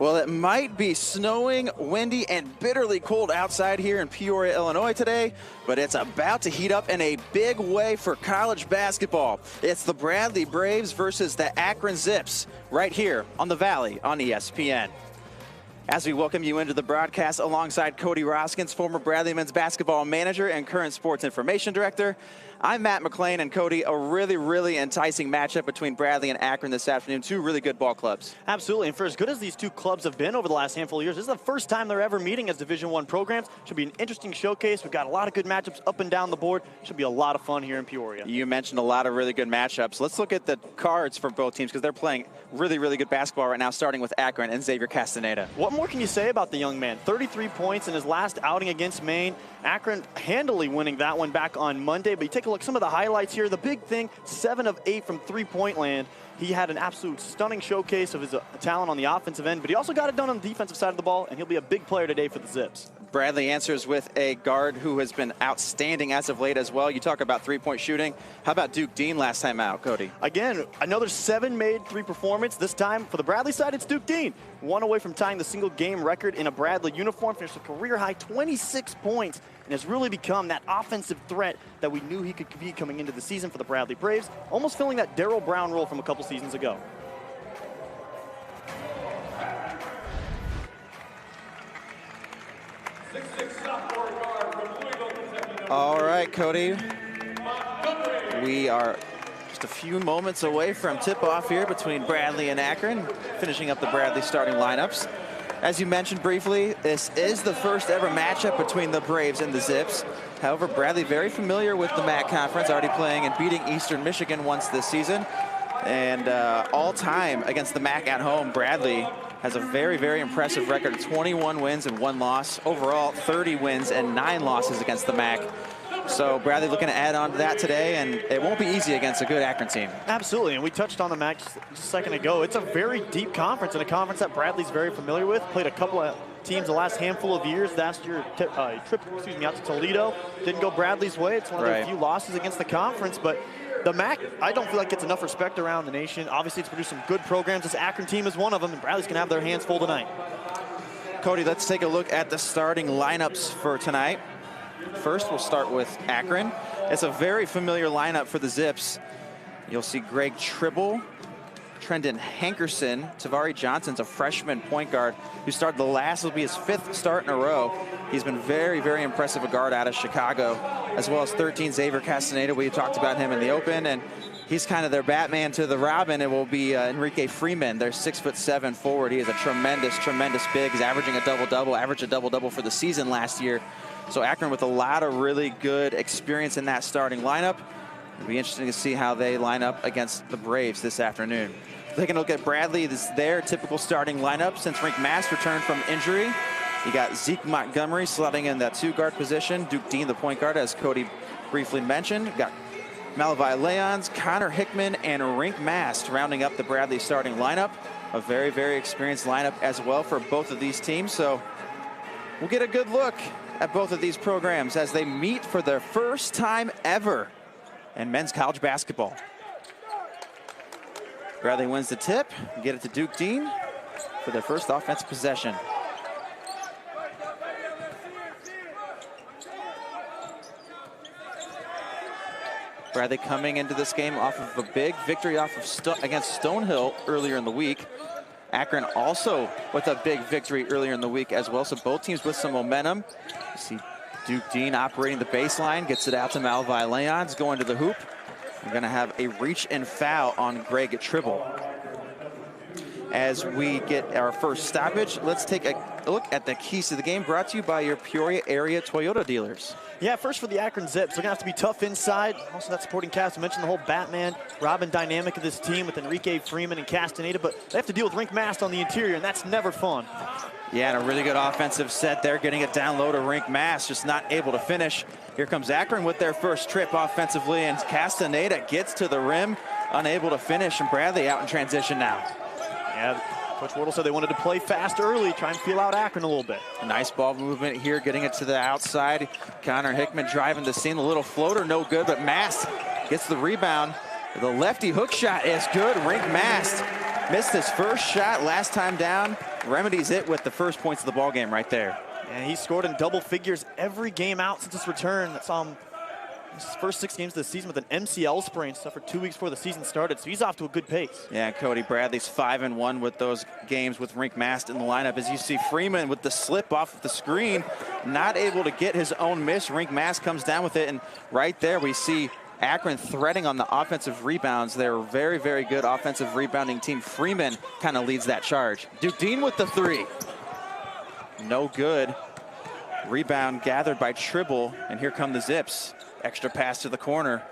Well, it might be snowing, windy, and bitterly cold outside here in Peoria, Illinois today, but it's about to heat up in a big way for college basketball. It's the Bradley Braves versus the Akron Zips right here on the Valley on ESPN. As we welcome you into the broadcast alongside Cody Roskins, former Bradley men's basketball manager and current sports information director. I'm Matt McClain, and Cody, a really enticing matchup between Bradley and Akron this afternoon. Two really good ball clubs. Absolutely, and for as good as these two clubs have been over the last handful of years, this is the first time they're ever meeting as Division I programs. Should be an interesting showcase. We've got a lot of good matchups up and down the board. Should be a lot of fun here in Peoria. You mentioned a lot of really good matchups. Let's look at the cards for both teams because they're playing really good basketball right now, starting with Akron and Xavier Castaneda. What more can you say about the young man? 33 points in his last outing against Maine. Akron handily winning that one back on Monday, but you take a look, some of the highlights here. The big thing, 7 of 8 from three-point land. He had an absolute stunning showcase of his talent on the offensive end, but he also got it done on the defensive side of the ball, and he'll be a big player today for the Zips. Bradley answers with a guard who has been outstanding as of late as well. You talk about three-point shooting. How about Duke Dean last time out, Cody? Again, another 7-made three performance. This time for the Bradley side, it's Duke Dean. One away from tying the single game record in a Bradley uniform, finished a career-high 26 points, and has really become that offensive threat that we knew he could be coming into the season for the Bradley Braves, almost filling that Darryl Brown role from a couple seasons ago. All right, Cody. We are just a few moments away from tip-off here between Bradley and Akron, finishing up the Bradley starting lineups. As you mentioned briefly, this is the first ever matchup between the Braves and the Zips. However, Bradley very familiar with the MAC Conference, already playing and beating Eastern Michigan once this season. And all-time against the MAC at home, Bradley has a very impressive record of 21 wins and 1 loss. Overall, 30 wins and 9 losses against the MAC. So Bradley looking to add on to that today, and it won't be easy against a good Akron team. Absolutely, and we touched on the MAC just a second ago. It's a very deep conference, and a conference that Bradley's very familiar with. Played a couple of teams the last handful of years. Last year, trip out to Toledo didn't go Bradley's way. It's one of the few losses against the conference, but the MAC, I don't feel like gets enough respect around the nation. Obviously, it's produced some good programs. This Akron team is one of them, and Bradley's going to have their hands full tonight. Cody, let's take a look at the starting lineups for tonight. First, we'll start with Akron. It's a very familiar lineup for the Zips. You'll see Greg Tribble, Trendon Hankerson, Tavari Johnson's a freshman point guard who started the last, will be his 5th start in a row. He's been very impressive a guard out of Chicago, as well as 13 Xavier Castaneda. We talked about him in the open, and he's kind of their Batman to the Robin. It will be Enrique Freeman, their 6'7" forward. He is a tremendous big. He's averaging a double-double, averaged a double-double for the season last year. So Akron with a lot of really good experience in that starting lineup. It'll be interesting to see how they line up against the Braves this afternoon. Taking a look at Bradley, this is their typical starting lineup since Rink Mast returned from injury. You got Zeke Montgomery slotting in that 2-guard position. Duke Dean, the point guard, as Cody briefly mentioned. You got Malavi Leons, Connor Hickman, and Rink Mast rounding up the Bradley starting lineup. A very experienced lineup as well for both of these teams. So we'll get a good look at both of these programs as they meet for their first time ever in men's college basketball. Bradley wins the tip, get it to Duke Dean for their first offensive possession. Bradley coming into this game off of a big victory off of against Stonehill earlier in the week. Akron also with a big victory earlier in the week as well. So both teams with some momentum. You see Duke Dean operating the baseline, gets it out to Malavi Leons, going to the hoop. We're going to have a reach and foul on Greg Tribble. As we get our first stoppage, let's take a look at the keys to the game, brought to you by your Peoria area Toyota dealers. Yeah, first for the Akron Zips, they're going to have to be tough inside. Also that supporting cast, I mentioned the whole Batman, Robin dynamic of this team with Enrique Freeman and Castaneda, but they have to deal with Rink Mast on the interior, and that's never fun. Yeah, and a really good offensive set there, getting it down low to Rink Mast, just not able to finish. Here comes Akron with their first trip offensively, and Castaneda gets to the rim, unable to finish, and Bradley out in transition now. Yeah, Coach Wardle said they wanted to play fast early, try and feel out Akron a little bit. A nice ball movement here, getting it to the outside. Connor Hickman driving the seam, a little floater, no good, but Mast gets the rebound. The lefty hook shot is good. Rink Mast Missed his first shot last time down. Remedies it with the first points of the ball game right there. And he scored in double figures every game out since his return. That's his first 6 games of the season with an MCL sprain, suffered 2 weeks before the season started, so he's off to a good pace. Yeah, Cody Bradley's 5-1 with those games with Rink Mast in the lineup. As you see Freeman with the slip off of the screen, not able to get his own miss. Rink Mast comes down with it, and right there we see Akron threading on the offensive rebounds. They're a very, very good offensive rebounding team. Freeman kind of leads that charge. Duke Dean with the 3. No good. Rebound gathered by Tribble, and here come the Zips. Extra pass to the corner.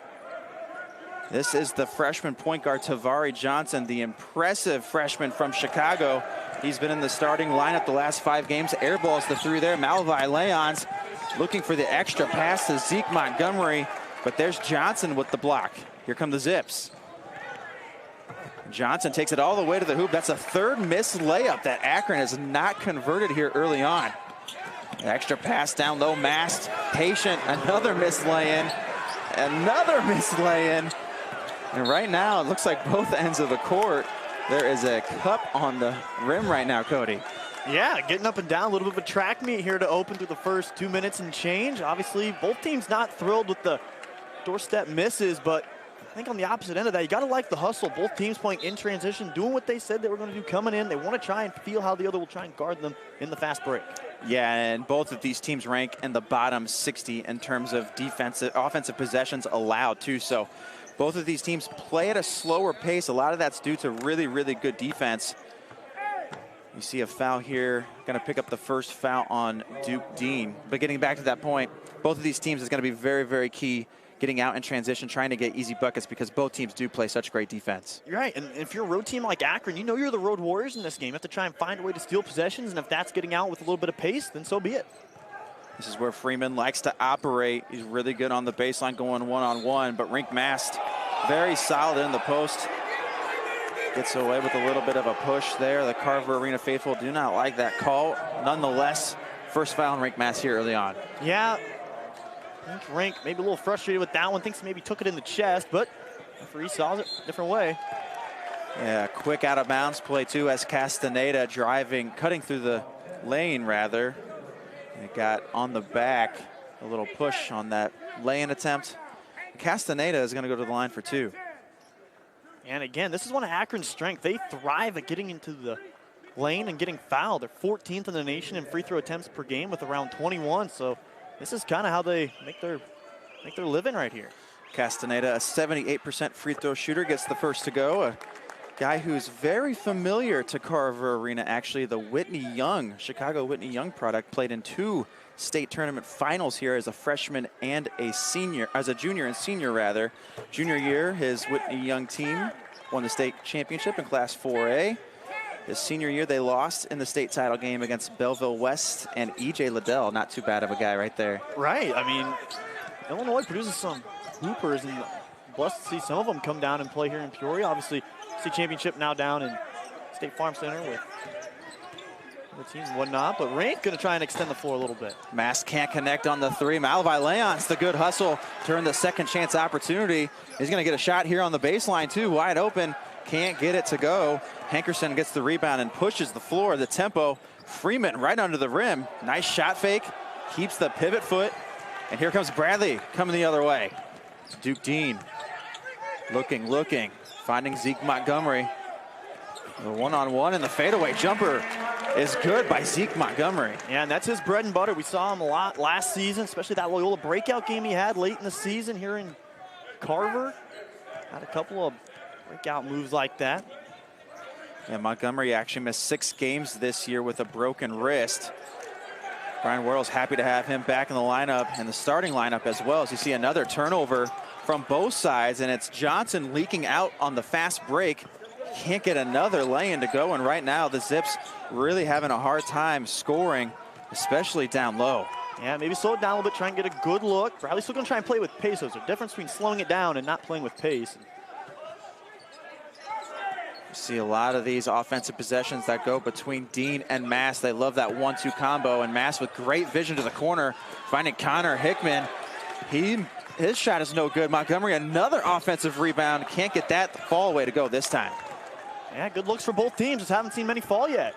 This is the freshman point guard Tavari Johnson, the impressive freshman from Chicago. He's been in the starting lineup the last 5 games. Airballs the 3 there. Malvi Leons looking for the extra pass to Zeke Montgomery, but there's Johnson with the block. Here come the Zips. Johnson takes it all the way to the hoop. That's a 3rd missed layup that Akron has not converted here early on. Extra pass down low, Mast, patient, another missed lay-in, another missed lay-in. And right now, it looks like both ends of the court, there is a cup on the rim right now, Cody. Yeah, getting up and down, a little bit of a track meet here to open through the first 2 minutes and change. Obviously, both teams not thrilled with the doorstep misses, but I think on the opposite end of that, you got to like the hustle. Both teams playing in transition, doing what they said they were going to do coming in. They want to try and feel how the other will try and guard them in the fast break. Yeah, and both of these teams rank in the bottom 60 in terms of offensive possessions allowed too. So both of these teams play at a slower pace. A lot of that's due to really, really good defense. You see a foul here, going to pick up the first foul on Duke Dean. But getting back to that point, both of these teams is going to be very, very key getting out in transition, trying to get easy buckets because both teams do play such great defense. You're right, and if you're a road team like Akron, you know you're the road warriors in this game. You have to try and find a way to steal possessions, and if that's getting out with a little bit of pace, then so be it. This is where Freeman likes to operate. He's really good on the baseline going one-on-one, but Rink Mast very solid in the post. Gets away with a little bit of a push there. The Carver Arena faithful do not like that call. Nonetheless, first foul on Rink Mast here early on. Yeah. I think Rink maybe a little frustrated with that one, thinks maybe took it in the chest, but referee saw it a different way. Yeah, quick out of bounds play too as Castaneda cutting through the lane rather. It got on the back, a little push on that lay-in attempt. Castaneda is going to go to the line for 2. And again, this is one of Akron's strengths. They thrive at getting into the lane and getting fouled. They're 14th in the nation in free throw attempts per game with around 21, so this is kind of how they make their living right here. Castaneda, a 78% free throw shooter, gets the first to go. A guy who's very familiar to Carver Arena, actually, the Chicago Whitney Young product, played in 2 state tournament finals here as a freshman and as a junior and senior rather. Junior year, his Whitney Young team won the state championship in Class 4A. His senior year, they lost in the state title game against Belleville West and E.J. Liddell. Not too bad of a guy right there. Right. I mean, Illinois produces some hoopers, and blessed to see some of them come down and play here in Peoria. Obviously, state championship now down in State Farm Center with the teams and whatnot. But Rink going to try and extend the floor a little bit. Mast can't connect on the 3. Malvi Leons, the good hustle, turned the second chance opportunity. He's going to get a shot here on the baseline too, wide open. Can't get it to go. Hankerson gets the rebound and pushes the floor, the tempo. Freeman right under the rim. Nice shot fake. Keeps the pivot foot. And here comes Bradley coming the other way. Duke Dean looking. Finding Zeke Montgomery. The one-on-one and the fadeaway jumper is good by Zeke Montgomery. Yeah, and that's his bread and butter. We saw him a lot last season, especially that Loyola breakout game he had late in the season here in Carver. Had a couple of breakout moves like that. Yeah, Montgomery actually missed 6 games this year with a broken wrist. Brian Worrell's happy to have him back in the lineup and the starting lineup as well. As you see another turnover from both sides, and it's Johnson leaking out on the fast break. Can't get another lay-in to go, and right now the Zips really having a hard time scoring, especially down low. Yeah, maybe slow it down a little bit, try and get a good look. Bradley's still going to try and play with pace. There's a difference between slowing it down and not playing with pace. You see a lot of these offensive possessions that go between Dean and Mast. They love that 1-2 combo, and Mast with great vision to the corner, finding Connor Hickman. His shot is no good. Montgomery, another offensive rebound. Can't get that fall away to go this time. Yeah, good looks for both teams. Just haven't seen many fall yet.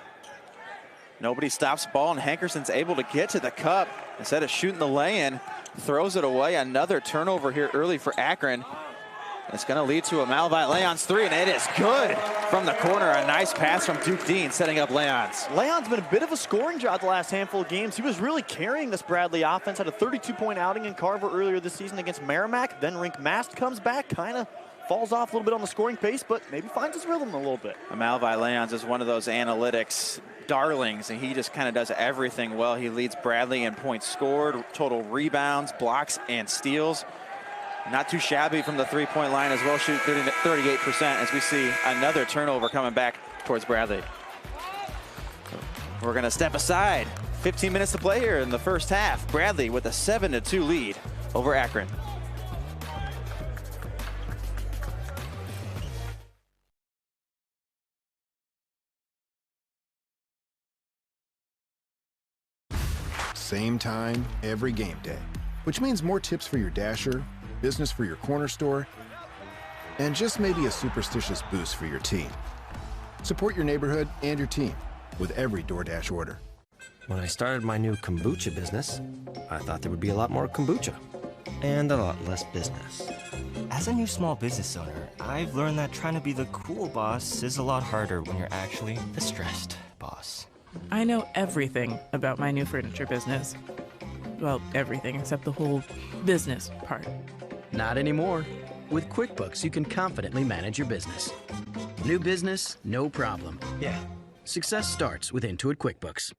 Nobody stops the ball, and Hankerson's able to get to the cup. Instead of shooting the lay-in, throws it away. Another turnover here early for Akron. It's going to lead to a Malavite Leon's three, and it is good from the corner. A nice pass from Duke Dean setting up Leon's. Leon's been a bit of a scoring drought the last handful of games. He was really carrying this Bradley offense. Had a 32-point outing in Carver earlier this season against Merrimack. Then Rink Mast comes back, kind of falls off a little bit on the scoring pace, but maybe finds his rhythm a little bit. Malavite Leon's is one of those analytics darlings, and he just kind of does everything well. He leads Bradley in points scored, total rebounds, blocks, and steals. Not too shabby from the three-point line as well, shoot 38% as we see another turnover coming back towards Bradley. We're going to step aside. 15 minutes to play here in the first half. Bradley with a 7-2 lead over Akron. Same time, every game day, which means more tips for your dasher, business for your corner store, and just maybe a superstitious boost for your team. Support your neighborhood and your team with every DoorDash order. When I started my new kombucha business, I thought there would be a lot more kombucha and a lot less business. As a new small business owner, I've learned that trying to be the cool boss is a lot harder when you're actually the stressed boss. I know everything about my new furniture business. Well, everything except the whole business part. Not anymore. With QuickBooks, you can confidently manage your business. New business, no problem. Yeah. Success starts with Intuit QuickBooks.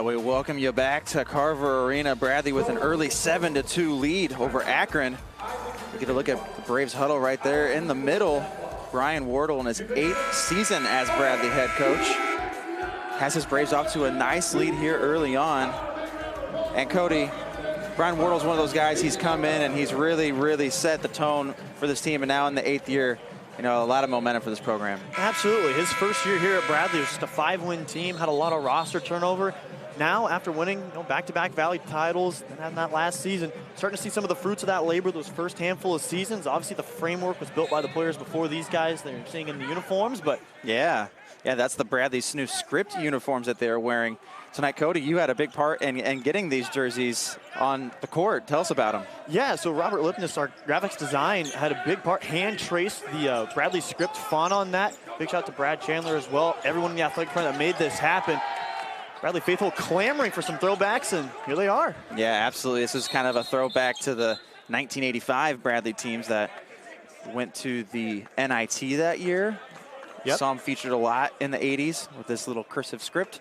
We welcome you back to Carver Arena. Bradley with an early 7-2 lead over Akron. We get a look at the Braves huddle right there in the middle. Brian Wardle in his 8th season as Bradley head coach has his Braves off to a nice lead here early on. And Cody, Brian Wardle's one of those guys, he's come in and he's really set the tone for this team, and now in the 8th year, you know, a lot of momentum for this program. Absolutely. His first year here at Bradley was just a 5-win team, had a lot of roster turnover. Now, after winning back-to-back Valley titles and that last season, starting to see some of the fruits of that labor those first handful of seasons. Obviously, the framework was built by the players before these guys they're seeing in the uniforms, but yeah, that's the Bradley's new script uniforms that they're wearing tonight. Cody, you had a big part in getting these jerseys on the court. Tell us about them. Yeah, so Robert Lipnis, our graphics design, had a big part, hand traced the Bradley script font on that. Big shout out to Brad Chandler as well. Everyone in the athletic department that made this happen. Bradley faithful clamoring for some throwbacks, and here they are. Yeah, absolutely. This is kind of a throwback to the 1985 Bradley teams that went to the NIT that year. Yep. Saw them featured a lot in the 80s with this little cursive script.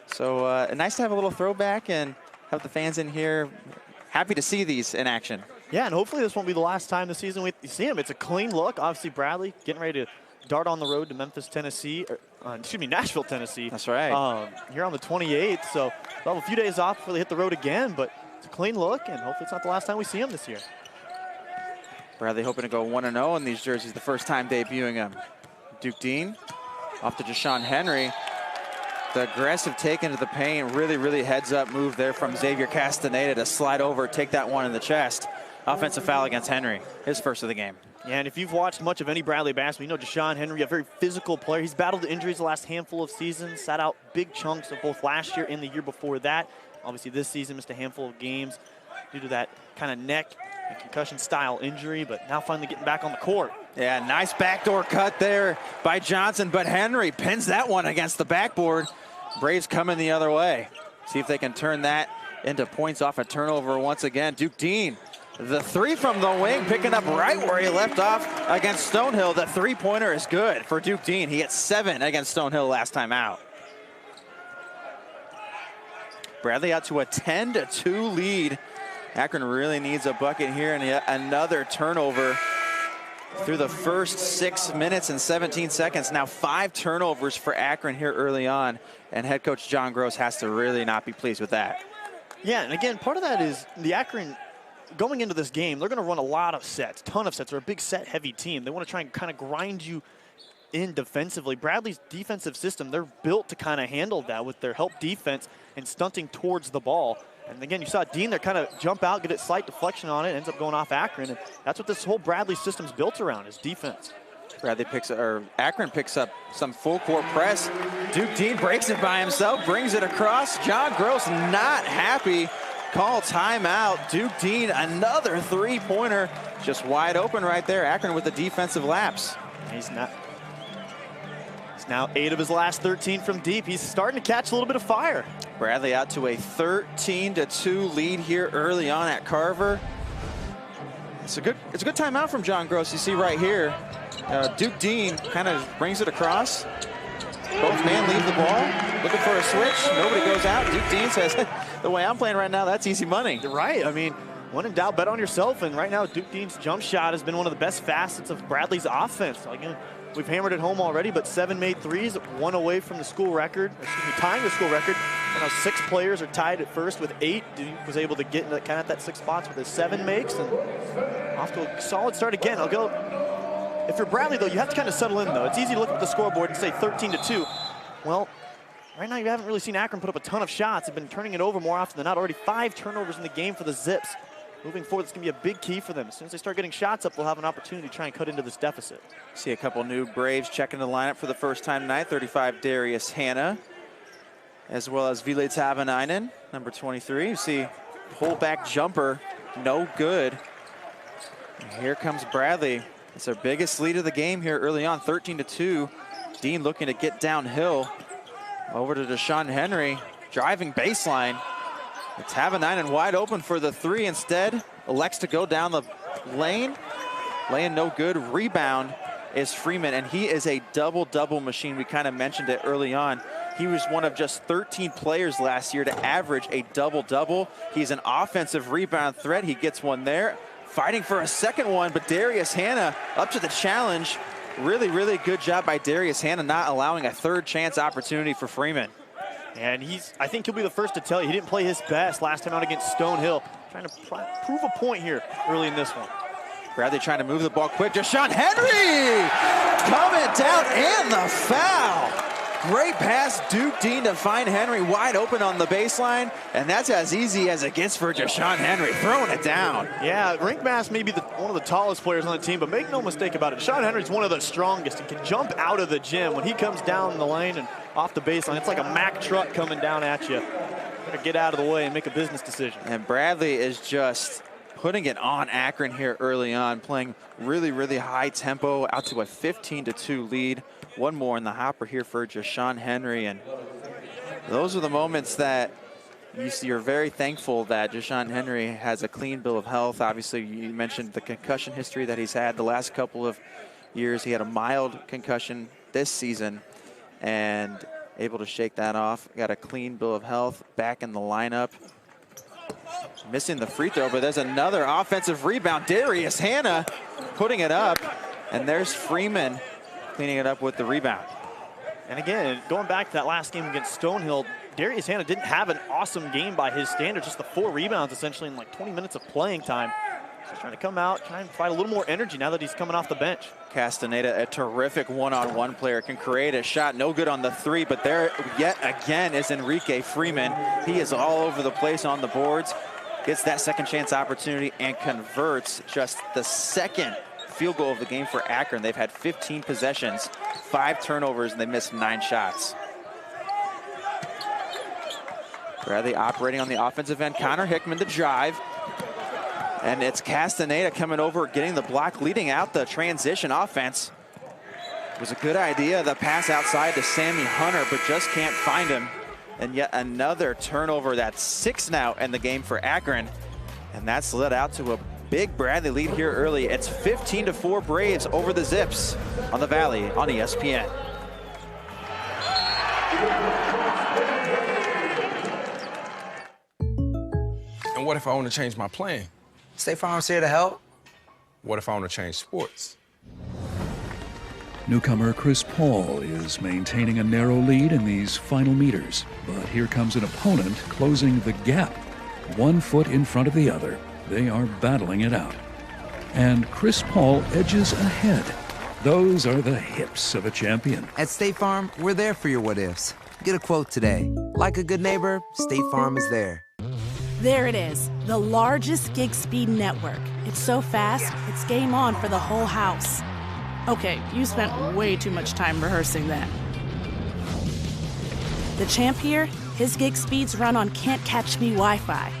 So nice to have a little throwback and have the fans in here happy to see these in action. Yeah, and hopefully this won't be the last time this season we see them. It's a clean look. Obviously, Bradley getting ready to dart on the road to Memphis, Tennessee. Nashville, Tennessee. That's right. Here on the 28th. So they'll have a few days off before they hit the road again, but it's a clean look, and hopefully it's not the last time we see them this year. Bradley hoping to go 1-0 in these jerseys, the first time debuting them. Duke Dean off to Jashawn Henry. The aggressive take into the paint, really heads-up move there from Xavier Castaneda to slide over, take that one in the chest. Offensive foul against Henry, his first of the game. Yeah, and if you've watched much of any Bradley basketball, you know Jashawn Henry, a very physical player. He's battled injuries the last handful of seasons, sat out big chunks of both last year and the year before that. Obviously this season missed a handful of games due to that kind of neck and concussion-style injury, but now finally getting back on the court. Yeah, nice backdoor cut there by Johnson, but Henry pins that one against the backboard. Braves coming the other way. See if they can turn that into points off a turnover once again. Duke Dean, the three from the wing, picking up right where he left off against Stonehill. The three-pointer is good for Duke Dean. He hit 7 against Stonehill last time out. Bradley out to a 10-2 lead. Akron really needs a bucket here, and yet another turnover through the first 6 minutes and 17 seconds. Now 5 turnovers for Akron here early on, and head coach John Gross has to really not be pleased with that. Yeah, and again, part of that is the Akron going into this game, they're going to run a lot of sets, ton of sets. They're a big set-heavy team. They want to try and kind of grind you in defensively. Bradley's defensive system, they're built to kind of handle that with their help defense and stunting towards the ball. And again, you saw Dean there kind of jump out, get a slight deflection on it, ends up going off Akron. And that's what this whole Bradley system's built around, is defense. Akron picks up some full court press. Duke Dean breaks it by himself, brings it across. John Gross not happy. Call timeout. Duke Dean, another three-pointer, just wide open right there. Akron with the defensive lapse. He's now 8 of his last 13 from deep. He's starting to catch a little bit of fire. Bradley out to a 13-2 lead here early on at Carver. It's a good timeout from John Gross. You see right here, Duke Dean kind of brings it across. Both men leave the ball, looking for a switch. Nobody goes out. Duke Dean says, the way I'm playing right now, that's easy money. Right. I mean, when in doubt, bet on yourself. And right now, Duke Dean's jump shot has been one of the best facets of Bradley's offense. Again, we've hammered it home already, but 7 made threes, 1 away from the school record, tying the school record. And now 6 players are tied at first with 8. Duke was able to get in kind of that 6 spots with his 7 makes, and off to a solid start again. I'll go. If you're Bradley, though, you have to kind of settle in, though. It's easy to look at the scoreboard and say 13-2. Well, right now you haven't really seen Akron put up a ton of shots. They've been turning it over more often than not. Already 5 turnovers in the game for the Zips. Moving forward, it's going to be a big key for them. As soon as they start getting shots up, they'll have an opportunity to try and cut into this deficit. See a couple new Braves checking the lineup for the first time tonight. 35, Darius Hanna, as well as Ville Tavanainen, number 23. You see pullback jumper, no good. And here comes Bradley. It's their biggest lead of the game here early on, 13-2. Dean looking to get downhill. Over to Deshaun Henry, driving baseline. Tavanainen wide open for the 3 instead. Elects to go down the lane. Laying no good. Rebound is Freeman, and he is a double-double machine. We kind of mentioned it early on. He was one of just 13 players last year to average a double-double. He's an offensive rebound threat. He gets one there. Fighting for a second one, but Darius Hanna up to the challenge. Really, really good job by Darius Hanna, not allowing a third chance opportunity for Freeman. And I think he'll be the first to tell you, he didn't play his best last time out against Stonehill. Trying to prove a point here early in this one. Bradley trying to move the ball quick. Deshaun Henry coming down, and the foul. Great pass, Duke Dean to find Henry wide open on the baseline, and that's as easy as it gets for Deshaun Henry, throwing it down. Yeah, Rink Mass may be one of the tallest players on the team, but make no mistake about it, Deshaun Henry's one of the strongest and can jump out of the gym. When he comes down the lane and off the baseline, it's like a Mack truck coming down at you. Better get out of the way and make a business decision. And Bradley is just putting it on Akron here early on, playing really, really high tempo, out to a 15-2 lead. One more in the hopper here for Deshaun Henry, and those are the moments that you're very thankful that Deshaun Henry has a clean bill of health. Obviously, you mentioned the concussion history that he's had the last couple of years. He had a mild concussion this season and able to shake that off. Got a clean bill of health, back in the lineup. Missing the free throw, but there's another offensive rebound. Darius Hanna putting it up, and there's Freeman cleaning it up with the rebound. And again, going back to that last game against Stonehill, Darius Hanna didn't have an awesome game by his standards, just the 4 rebounds essentially in like 20 minutes of playing time. So he's trying to come out, trying to provide a little more energy now that he's coming off the bench. Castaneda, a terrific one-on-one player, can create a shot. No good on the 3, but there yet again is Enrique Freeman. He is all over the place on the boards. Gets that second chance opportunity and converts just the second field goal of the game for Akron. They've had 15 possessions, 5 turnovers, and they missed 9 shots. Bradley operating on the offensive end. Connor Hickman to drive. And it's Castaneda coming over, getting the block, leading out the transition offense. It was a good idea, the pass outside to Sammy Hunter, but just can't find him. And yet another turnover. That's 6 now in the game for Akron. And that's led out to a big Bradley lead here early. It's 15-4 Braves over the Zips on the Valley on ESPN. And what if I want to change my plan? State Farm's here to help. What if I want to change sports? Newcomer Chris Paul is maintaining a narrow lead in these final meters, but here comes an opponent closing the gap, 1 foot in front of the other. They are battling it out. And Chris Paul edges ahead. Those are the hips of a champion. At State Farm, we're there for your what-ifs. Get a quote today. Like a good neighbor, State Farm is there. There it is, the largest gig speed network. It's so fast, it's game on for the whole house. Okay, you spent way too much time rehearsing that. The champ here, his gig speeds run on Can't Catch Me Wi-Fi.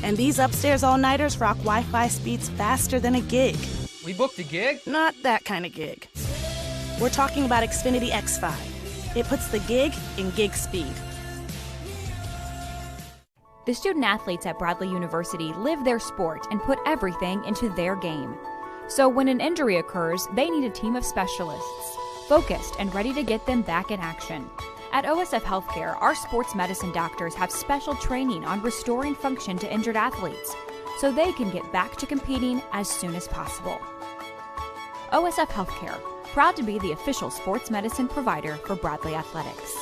And these upstairs all-nighters rock Wi-Fi speeds faster than a gig. We booked a gig? Not that kind of gig. We're talking about Xfinity X5. It puts the gig in gig speed. The student athletes at Bradley University live their sport and put everything into their game. So when an injury occurs, they need a team of specialists, focused and ready to get them back in action. At OSF Healthcare, our sports medicine doctors have special training on restoring function to injured athletes, so they can get back to competing as soon as possible. OSF Healthcare, proud to be the official sports medicine provider for Bradley Athletics.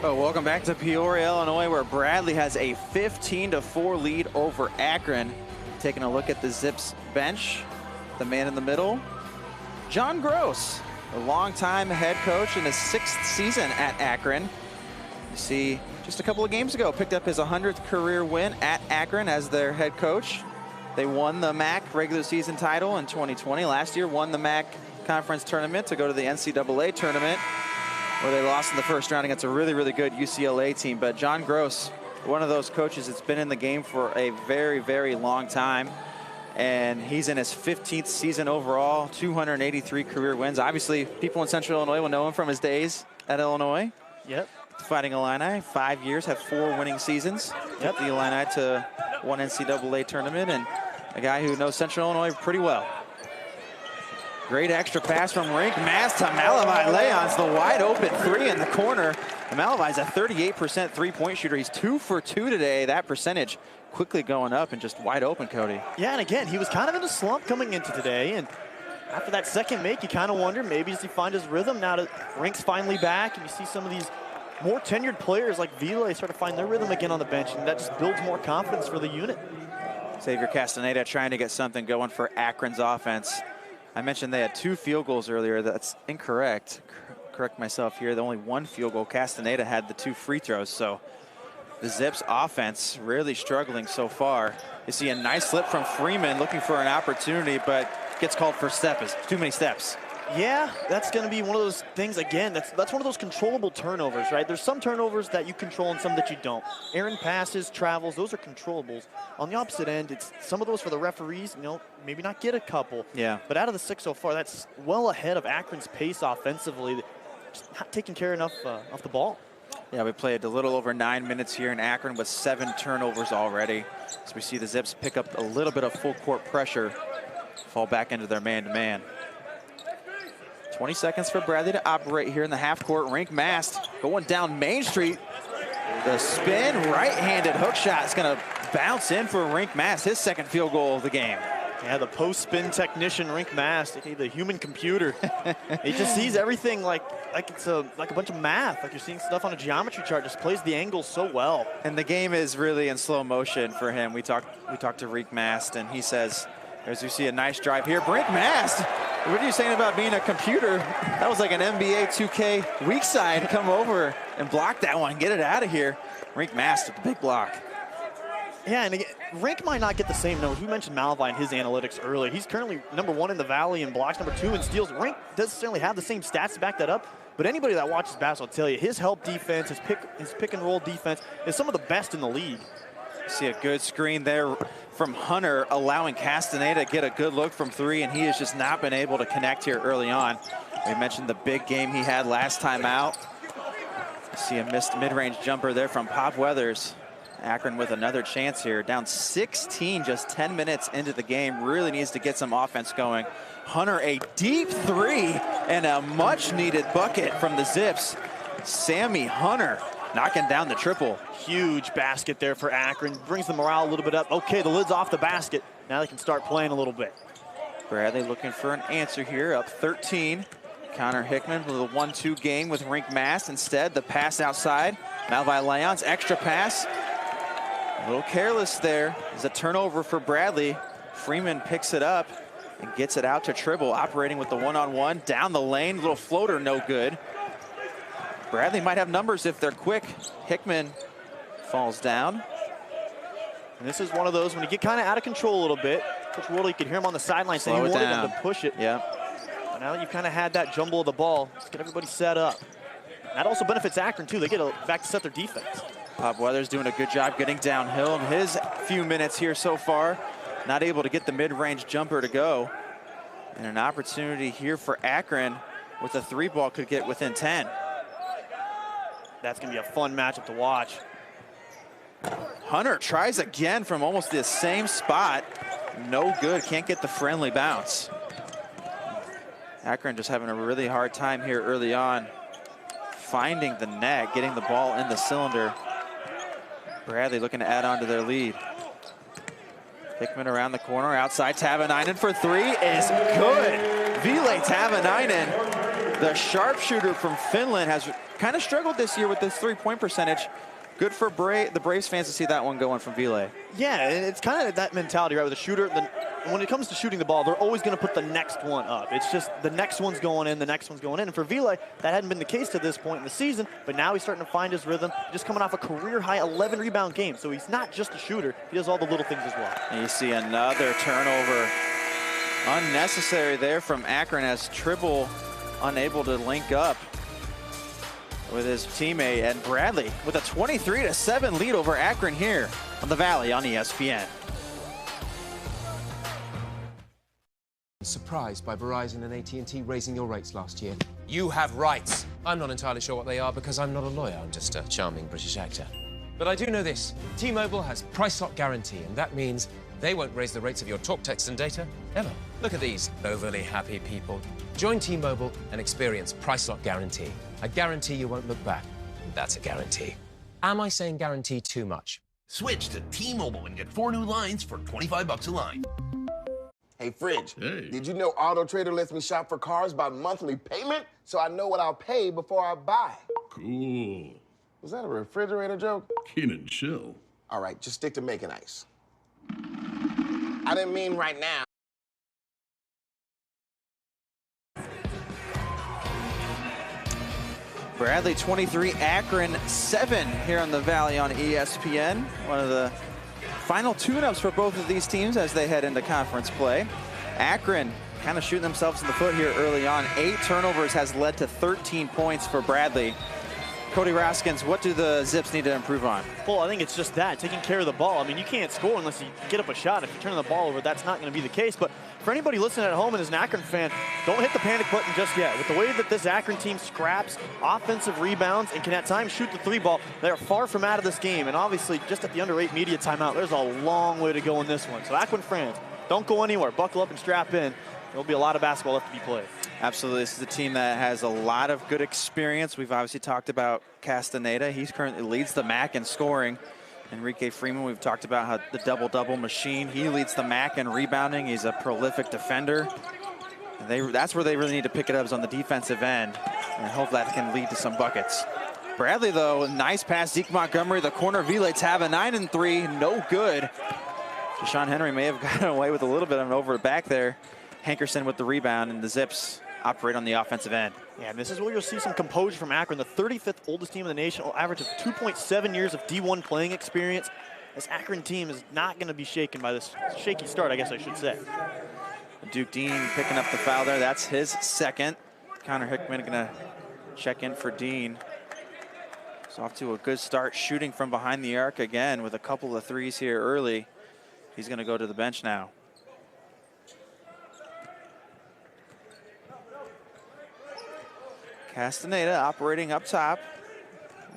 Oh, welcome back to Peoria, Illinois, where Bradley has a 15-4 lead over Akron. Taking a look at the Zips bench, the man in the middle, John Gross, a longtime head coach in his 6th season at Akron. You see, just a couple of games ago, picked up his 100th career win at Akron as their head coach. They won the MAC regular season title in 2020. Last year, won the MAC conference tournament to go to the NCAA tournament, where they lost in the first round against a really, really good UCLA team. But John Gross, one of those coaches that's been in the game for a very, very long time. And he's in his 15th season overall, 283 career wins. Obviously, people in Central Illinois will know him from his days at Illinois. Yep. Fighting Illini, 5 years, have 4 winning seasons. Took the Illini to one NCAA tournament, and a guy who knows Central Illinois pretty well. Great extra pass from Rink Mast to Malavai Leon's the wide open 3 in the corner. And Malavai's a 38% three-point shooter. He's 2 for 2 today. That percentage quickly going up and just wide open, Cody. Yeah, and again, he was kind of in a slump coming into today, and after that second make, you kind of wonder, maybe does he find his rhythm now that Rink's finally back, and you see some of these more tenured players like Vila start to find their rhythm again on the bench, and that just builds more confidence for the unit. Xavier Castaneda trying to get something going for Akron's offense. I mentioned they had 2 field goals earlier. That's incorrect. Correct myself here. The only 1 field goal. Castaneda had the 2 free throws. So the Zips offense really struggling so far. You see a nice slip from Freeman looking for an opportunity, but gets called for steps. Too many steps. Yeah, that's going to be one of those things, again, that's one of those controllable turnovers, right? There's some turnovers that you control and some that you don't. Errant passes, travels, those are controllables. On the opposite end, it's some of those for the referees, maybe not get a couple. Yeah. But out of the 6 so far, that's well ahead of Akron's pace offensively. Just not taking care enough of the ball. Yeah, we played a little over 9 minutes here in Akron with 7 turnovers already. So we see the Zips pick up a little bit of full court pressure, fall back into their man-to-man. 20 seconds for Bradley to operate here in the half court. Rink Mast going down Main Street. The spin, right-handed hook shot is going to bounce in for Rink Mast, his 2nd field goal of the game. Yeah, the post-spin technician, Rink Mast, the human computer. He just sees everything like it's like a bunch of math, like you're seeing stuff on a geometry chart, just plays the angles so well. And the game is really in slow motion for him. We talked to Rink Mast, and he says, as you see a nice drive here, Rink Mast, what are you saying about being a computer? That was like an NBA 2K weak side. Come over and block that one, get it out of here. Rink Mast with the big block. Yeah, and again, Rink might not get the same numbers. We mentioned Malavai in his analytics earlier. He's currently #1 in the Valley in blocks, #2 in steals. Rink doesn't necessarily have the same stats to back that up, but anybody that watches basketball will tell you his help defense, his pick and roll defense is some of the best in the league. See a good screen there from Hunter, allowing Castaneda to get a good look from 3, and he has just not been able to connect here early on. We mentioned the big game he had last time out. See a missed mid-range jumper there from Pop Weathers. Akron with another chance here, down 16 just 10 minutes into the game. Really needs to get some offense going. Hunter, a deep 3 and a much needed bucket from the Zips. Sammy Hunter knocking down the triple. Huge basket there for Akron, brings the morale a little bit up. Okay, the lid's off the basket. Now they can start playing a little bit. Bradley looking for an answer here, up 13. Connor Hickman with a 1-2 game with Rink Mast. Instead, the pass outside. Malvi Lyons, extra pass. A little careless there. It's a turnover for Bradley. Freeman picks it up and gets it out to Tribble, operating with the one-on-one. Down the lane, little floater, no good. Bradley might have numbers if they're quick. Hickman falls down. And this is one of those when you get kind of out of control a little bit. Coach Wardle, you can hear him on the sideline saying he wanted them to push it. Yeah. But now that you've kind of had that jumble of the ball, let's get everybody set up. That also benefits Akron, too. They get back to set their defense. Bob Weathers doing a good job getting downhill in his few minutes here so far. Not able to get the mid-range jumper to go. And an opportunity here for Akron with a 3 ball could get within 10. That's going to be a fun matchup to watch. Hunter tries again from almost the same spot. No good, can't get the friendly bounce. Akron just having a really hard time here early on, finding the net, getting the ball in the cylinder. Bradley looking to add on to their lead. Hickman around the corner, outside Tavanainen for 3 is good. Ville Tavanainen, the sharpshooter from Finland, has kind of struggled this year with this 3-point percentage. Good for the Braves fans to see that one going from Ville. Yeah, it's kind of that mentality, right? With a shooter, when it comes to shooting the ball, they're always going to put the next one up. It's just the next one's going in, the next one's going in. And for Ville, that hadn't been the case to this point in the season, but now he's starting to find his rhythm, just coming off a career-high 11 rebound game. So he's not just a shooter, he does all the little things as well. And you see another turnover. Unnecessary there from Akron as Tribble unable to link up with his teammate, and Bradley with a 23-7 lead over Akron here on the Valley on ESPN. Surprised by Verizon and AT&T raising your rates last year. You have rights. I'm not entirely sure what they are because I'm not a lawyer. I'm just a charming British actor. But I do know this. T-Mobile has price lock guarantee, and that means they won't raise the rates of your talk, text, and data ever. Look at these overly happy people. Join T-Mobile and experience price lock guarantee. I guarantee you won't look back. That's a guarantee. Am I saying guarantee too much? Switch to T-Mobile and get 4 new lines for $25 a line. Hey, Fridge, did you know Auto Trader lets me shop for cars by monthly payment so I know what I'll pay before I buy? Cool. Was that a refrigerator joke? Keenan, chill. All right, just stick to making ice. I didn't mean right now. Bradley 23, Akron 7 here on the Valley on ESPN. One of the final tune-ups for both of these teams as they head into conference play. Akron kind of shooting themselves in the foot here early on. 8 turnovers has led to 13 points for Bradley. Cody Raskins, what do the Zips need to improve on? Well, I think it's just that, taking care of the ball. I mean, you can't score unless you get up a shot. If you're turning the ball over, that's not going to be the case. But for anybody listening at home and is an Akron fan, don't hit the panic button just yet. With the way that this Akron team scraps offensive rebounds and can at times shoot the 3 ball, they're far from out of this game. And obviously, just at the under 8 media timeout, there's a long way to go in this one. So Akron fans, don't go anywhere. Buckle up and strap in. There'll be a lot of basketball left to be played. Absolutely. This is a team that has a lot of good experience. We've obviously talked about Castaneda. He currently leads the MAC in scoring. Enrique Freeman, we've talked about how the double-double machine. He leads the MAC in rebounding. He's a prolific defender. That's where they really need to pick it up, is on the defensive end, and hope that can lead to some buckets. Bradley, though, nice pass. Zeke Montgomery, the corner. Ville Tavanainen 3, no good. Deshaun Henry may have gotten away with a little bit of an over back there. Hankerson with the rebound, and the Zips operate on the offensive end. Yeah, and this is where you'll see some composure from Akron, the 35th oldest team in the nation, average of 2.7 years of D1 playing experience. This Akron team is not going to be shaken by this shaky start, I guess I should say. Duke Dean picking up the foul there. That's his second. Connor Hickman going to check in for Dean. He's off to a good start shooting from behind the arc again with a couple of threes here early. He's going to go to the bench now. Castaneda operating up top.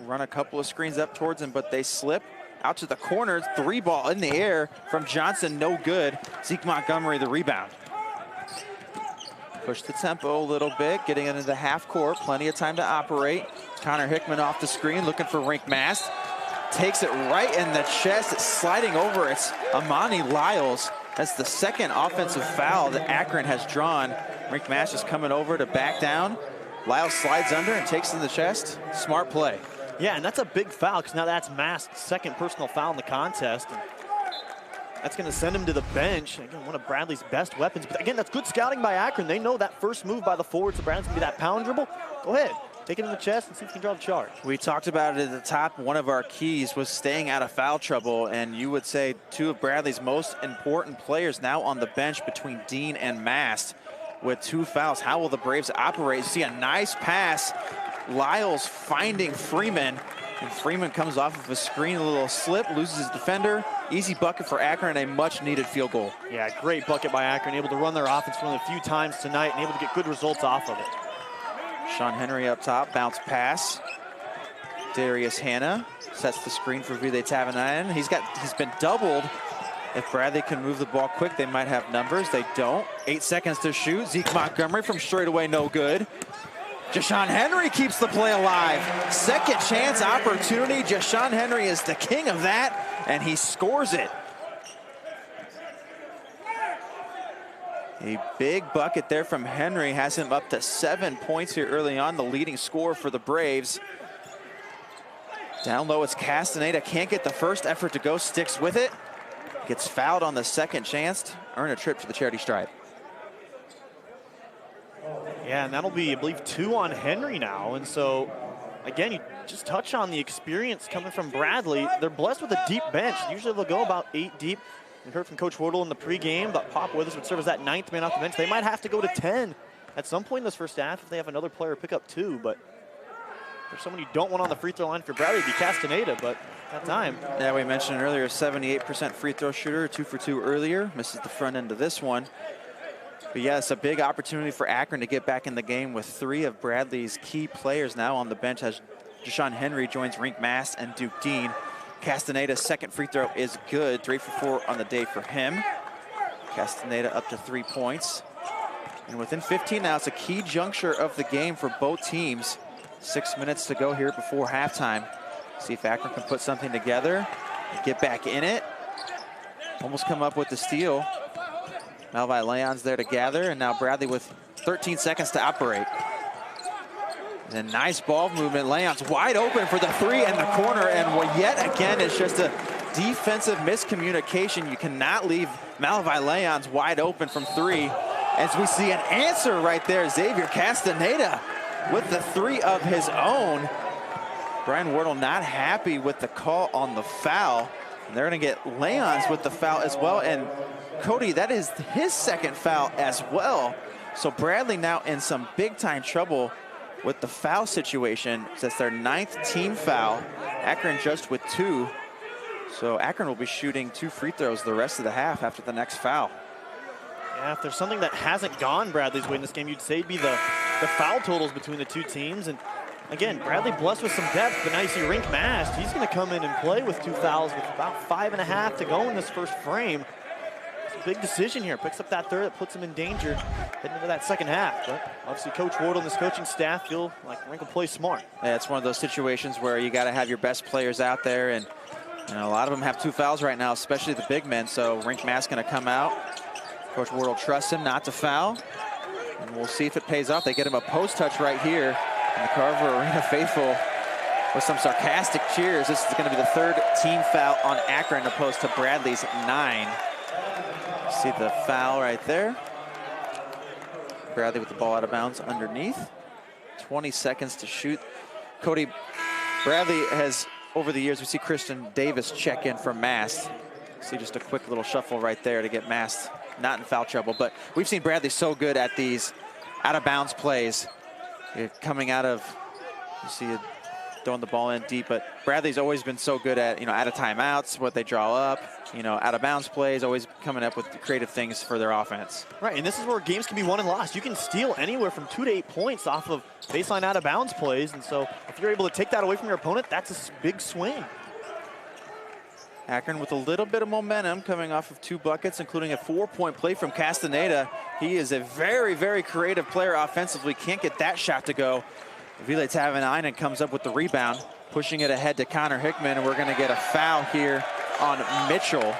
Run a couple of screens up towards him, but they slip out to the corner. 3 ball in the air from Johnson, no good. Zeke Montgomery the rebound. Push the tempo a little bit, getting into the half court. Plenty of time to operate. Connor Hickman off the screen, looking for Rink Mast. Takes it right in the chest. It's sliding over. It's Amani Lyles. That's the second offensive foul that Akron has drawn. Rink Mast is coming over to back down. Lyle slides under and takes to the chest. Smart play. Yeah, and that's a big foul because now that's Mast's second personal foul in the contest. And that's going to send him to the bench. Again, one of Bradley's best weapons. But again, that's good scouting by Akron. They know that first move by the forwards, so Bradley's going to be that pound dribble. Go ahead, take it in the chest and see if you can draw the charge. We talked about it at the top. One of our keys was staying out of foul trouble, and you would say two of Bradley's most important players now on the bench between Dean and Mast with 2 fouls. How will the Braves operate? You see a nice pass. Lyles finding Freeman, and Freeman comes off of a screen, a little slip, loses his defender. Easy bucket for Akron and a much-needed field goal. Yeah, great bucket by Akron, able to run their offense one of the few times tonight and able to get good results off of it. Sean Henry up top, bounce pass. Darius Hanna sets the screen for Vile Tavanainen. He's been doubled. If Bradley can move the ball quick, they might have numbers. They don't. 8 seconds to shoot. Zeke Montgomery from straight away, no good. Jashawn Henry keeps the play alive. Second chance opportunity. Jashawn Henry is the king of that, and he scores it. A big bucket there from Henry has him up to 7 points here early on, the leading scorer for the Braves. Down low, it's Castaneda. Can't get the first effort to go, sticks with it. Gets fouled on the second chance, earn a trip to the charity stripe. Yeah, and that'll be, I believe, 2 on Henry now. And so, again, you just touch on the experience coming from Bradley. They're blessed with a deep bench. Usually they'll go about 8 deep. We heard from Coach Wardle in the pregame that Pop Withers would serve as that 9th man off the bench. They might have to go to 10 at some point in this first half if they have another player pick up 2. But there's someone you don't want on the free throw line for Bradley, it'd be Castaneda, but that time. Yeah, we mentioned earlier, 78% free throw shooter, 2 for 2 earlier. Misses the front end of this one. But yeah, it's a big opportunity for Akron to get back in the game with 3 of Bradley's key players now on the bench as Jashawn Henry joins Rink Mast and Duke Dean. Castaneda's second free throw is good, 3 for 4 on the day for him. Castaneda up to 3 points. And within 15 now, it's a key juncture of the game for both teams. 6 minutes to go here before halftime. See if Akron can put something together and get back in it. Almost come up with the steal. Malvi Leon's there to gather, and now Bradley with 13 seconds to operate. And a nice ball movement. Leon's wide open for the 3 in the corner, and yet again, it's just a defensive miscommunication. You cannot leave Malvi Leon's wide open from 3. As we see an answer right there, Xavier Castaneda with the 3 of his own. Brian Wardle not happy with the call on the foul. And they're going to get Leon's with the foul as well. And Cody, that is his second foul as well. So Bradley now in some big time trouble with the foul situation. That's their 9th team foul. Akron just with 2. So Akron will be shooting 2 free throws the rest of the half after the next foul. Yeah, if there's something that hasn't gone Bradley's way in this game, you'd say it'd be the foul totals between the 2 teams. And again, Bradley blessed with some depth, but now you see Rink Mast. He's going to come in and play with 2 fouls with about 5.5 to go in this first frame. It's a big decision here. Picks up that 3rd, that puts him in danger heading into that second half. But obviously Coach Wardle and this coaching staff feel like Rink will play smart. Yeah, it's one of those situations where you got to have your best players out there, and you know, a lot of them have 2 fouls right now, especially the big men. So Rink Mast going to come out. Coach Wardle trusts him not to foul, and we'll see if it pays off. They get him a post touch right here. And the Carver Arena faithful with some sarcastic cheers. This is going to be the 3rd team foul on Akron opposed to Bradley's 9. See the foul right there. Bradley with the ball out of bounds underneath. 20 seconds to shoot. Cody, Bradley has, over the years, we see Christian Davis check in for Mast. See just a quick little shuffle right there to get Mast not in foul trouble. But we've seen Bradley so good at these out of bounds plays. Coming out of, you see it throwing the ball in deep, but Bradley's always been so good at, you know, out of timeouts, what they draw up, you know, out of bounds plays, always coming up with creative things for their offense. Right, and this is where games can be won and lost. You can steal anywhere from 2 to 8 points off of baseline out of bounds plays, and so if you're able to take that away from your opponent, that's a big swing. Akron with a little bit of momentum coming off of 2 buckets, including a 4-point play from Castaneda. He is a very, very creative player offensively. Can't get that shot to go. Vile Tavanainen comes up with the rebound, pushing it ahead to Connor Hickman, and we're going to get a foul here on Mitchell.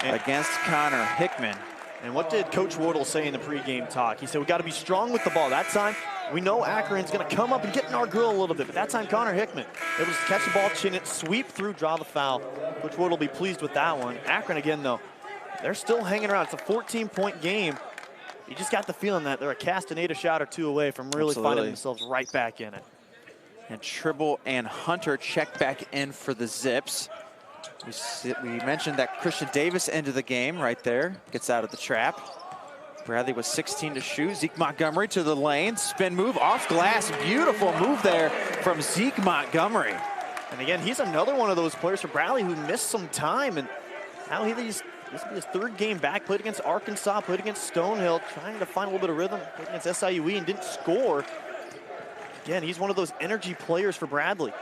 against Connor Hickman. And what did Coach Wardle say in the pregame talk? He said, we got to be strong with the ball. That time, we know Akron's going to come up and get in our grill a little bit, but that time Connor Hickman able to catch the ball, chin it, sweep through, draw the foul. Coach Wardle will be pleased with that one. Akron again, though, they're still hanging around. It's a 14-point game. You just got the feeling that they're a castaneda shot or two away from really finding themselves right back in it. And Tribble and Hunter check back in for the Zips. We mentioned that Christian Davis ended the game right there, gets out of the trap. Bradley was 16 to shoot. Zeke Montgomery to the lane, spin move off glass. Beautiful move there from Zeke Montgomery. And again, he's another one of those players for Bradley who missed some time, and now this will be his third game back. Played against Arkansas, played against Stonehill, trying to find a little bit of rhythm. Played against SIUE and didn't score. Again, he's one of those energy players for Bradley.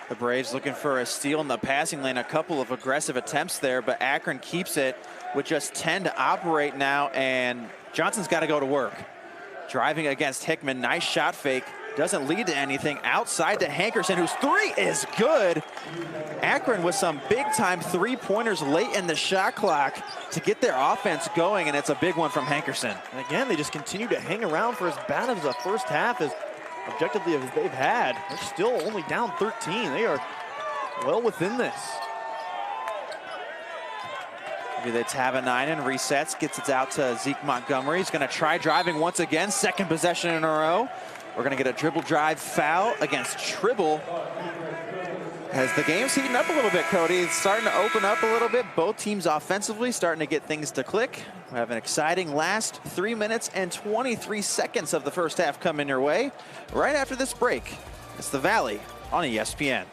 The Braves looking for a steal in the passing lane. A couple of aggressive attempts there, but Akron keeps it with just 10 to operate now, and Johnson's got to go to work. Driving against Hickman, nice shot fake. Doesn't lead to anything. Outside to Hankerson, whose three is good. Akron with some big-time three-pointers late in the shot clock to get their offense going, and it's a big one from Hankerson. And again, they just continue to hang around for as bad as the first half as objectively as they've had. They're still only down 13. They are well within this. Maybe they tab a 9 and resets, gets it out to Zeke Montgomery. He's going to try driving once again, second possession in a row. We're going to get a dribble drive foul against Tribble. As the game's heating up a little bit, Cody, it's starting to open up a little bit. Both teams offensively starting to get things to click. We have an exciting last 3 minutes and 23 seconds of the first half coming your way. Right after this break, it's the Valley on ESPN.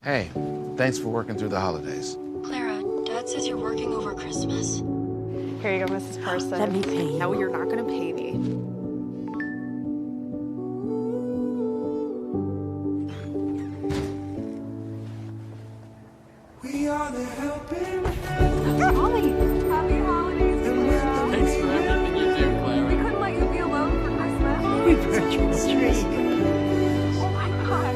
Hey, thanks for working through the holidays. Clara, Dad says you're working over Christmas. Here you go, Mrs. Parson. Let me pay you. No, you're not going to pay me. We are the helping Holly, happy holidays, Clara. Thanks for everything you do, Clara. We couldn't let you be alone for Christmas. We purchased a tree. Oh my gosh.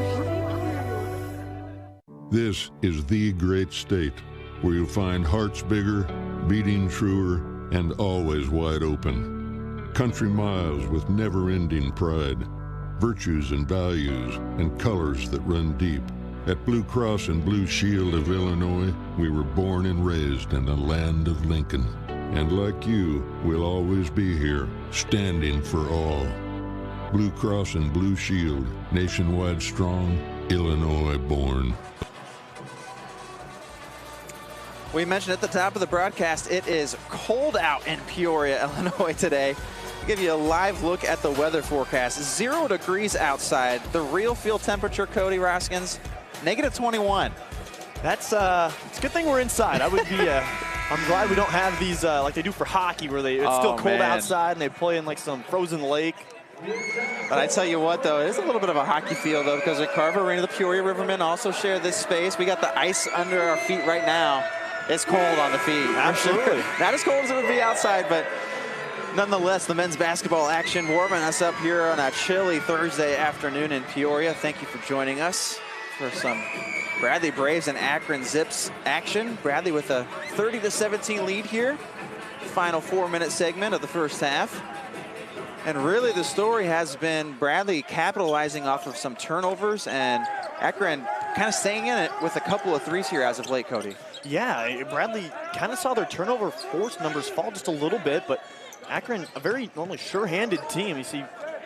This is the great state where you'll find hearts bigger, beating truer, and always wide open. Country miles with never-ending pride, virtues and values, and colors that run deep. At Blue Cross and Blue Shield of Illinois, we were born and raised in the land of Lincoln. And like you, we'll always be here, standing for all. Blue Cross and Blue Shield, nationwide strong, Illinois born. We mentioned at the top of the broadcast, it is cold out in Peoria, Illinois today. I'll give you a live look at the weather forecast. 0 degrees outside. The real field temperature, Cody Roskins, -21. It's a good thing we're inside. I would be, I'm glad we don't have these like they do for hockey where it's still cold outside and they play in like some frozen lake. But I tell you what, though, it is a little bit of a hockey feel, though, because at Carver Arena, the Peoria Rivermen also share this space. We got the ice under our feet right now. It's cold on the feet. Absolutely. Not as cold as it would be outside, but nonetheless, the men's basketball action warming us up here on a chilly Thursday afternoon in Peoria. Thank you for joining us for some Bradley Braves and Akron Zips action. Bradley with a 30-17 lead here. Final 4-minute segment of the first half. And really the story has been Bradley capitalizing off of some turnovers and Akron kind of staying in it with a couple of threes here as of late, Cody. Yeah, Bradley kind of saw their turnover force numbers fall just a little bit, but Akron, a very normally sure-handed team. You see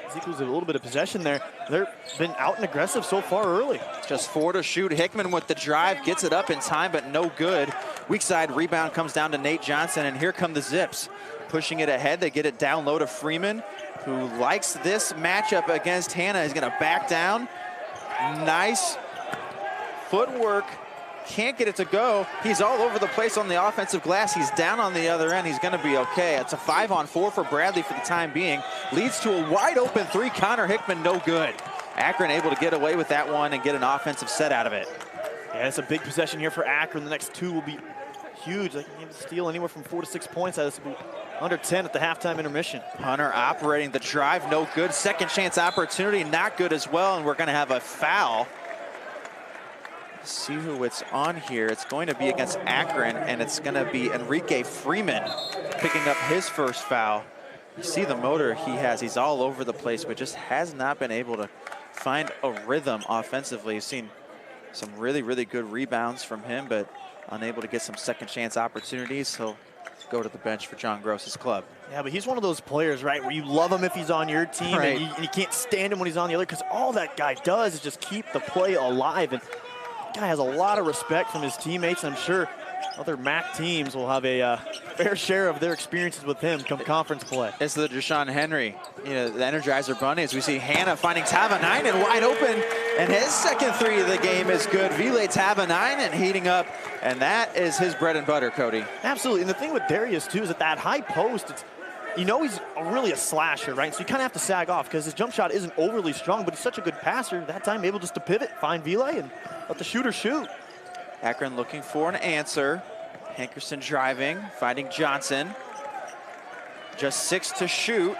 Ezekiel's a little bit of possession there. They've been out and aggressive so far early. Just 4 to shoot. Hickman with the drive, gets it up in time, but no good. Weak side rebound comes down to Nate Johnson, and here come the Zips. Pushing it ahead, they get it down low to Freeman, who likes this matchup against Hannah. He's gonna back down. Nice footwork can't get it to go. He's all over the place on the offensive glass. He's down on the other end. He's going to be okay. It's a 5-on-4 for Bradley for the time being. Leads to a wide open three. Connor Hickman, no good. Akron able to get away with that one and get an offensive set out of it. Yeah, it's a big possession here for Akron. The next two will be huge. They can steal anywhere from 4 to 6 points. This will be under 10 at the halftime intermission. Hunter operating the drive, no good. Second chance opportunity, not good as well. And we're going to have a foul. Let's see who it's on here. It's going to be against Akron, and it's going to be Enrique Freeman picking up his first foul. You see the motor he has. He's all over the place, but just has not been able to find a rhythm offensively. You've seen some really, really good rebounds from him, but unable to get some second chance opportunities. He'll go to the bench for John Gross's club. Yeah, but he's one of those players, right, where you love him if he's on your team, right, and you can't stand him when he's on the other, because all that guy does is just keep the play alive. And the guy has a lot of respect from his teammates, and I'm sure other MAC teams will have a fair share of their experiences with him come conference play. It's the Deshaun Henry, the Energizer Bunnies. We see Hannah finding Tavanainen wide open, and his second three of the game is good. Ville Tavanainen heating up, and that is his bread and butter, Cody. Absolutely, and the thing with Darius, too, is at that high post, he's really a slasher, right? So you kind of have to sag off because his jump shot isn't overly strong, but he's such a good passer. That time able just to pivot, find Ville, and let the shooter shoot. Akron looking for an answer. Hankerson driving, finding Johnson. Just 6 to shoot.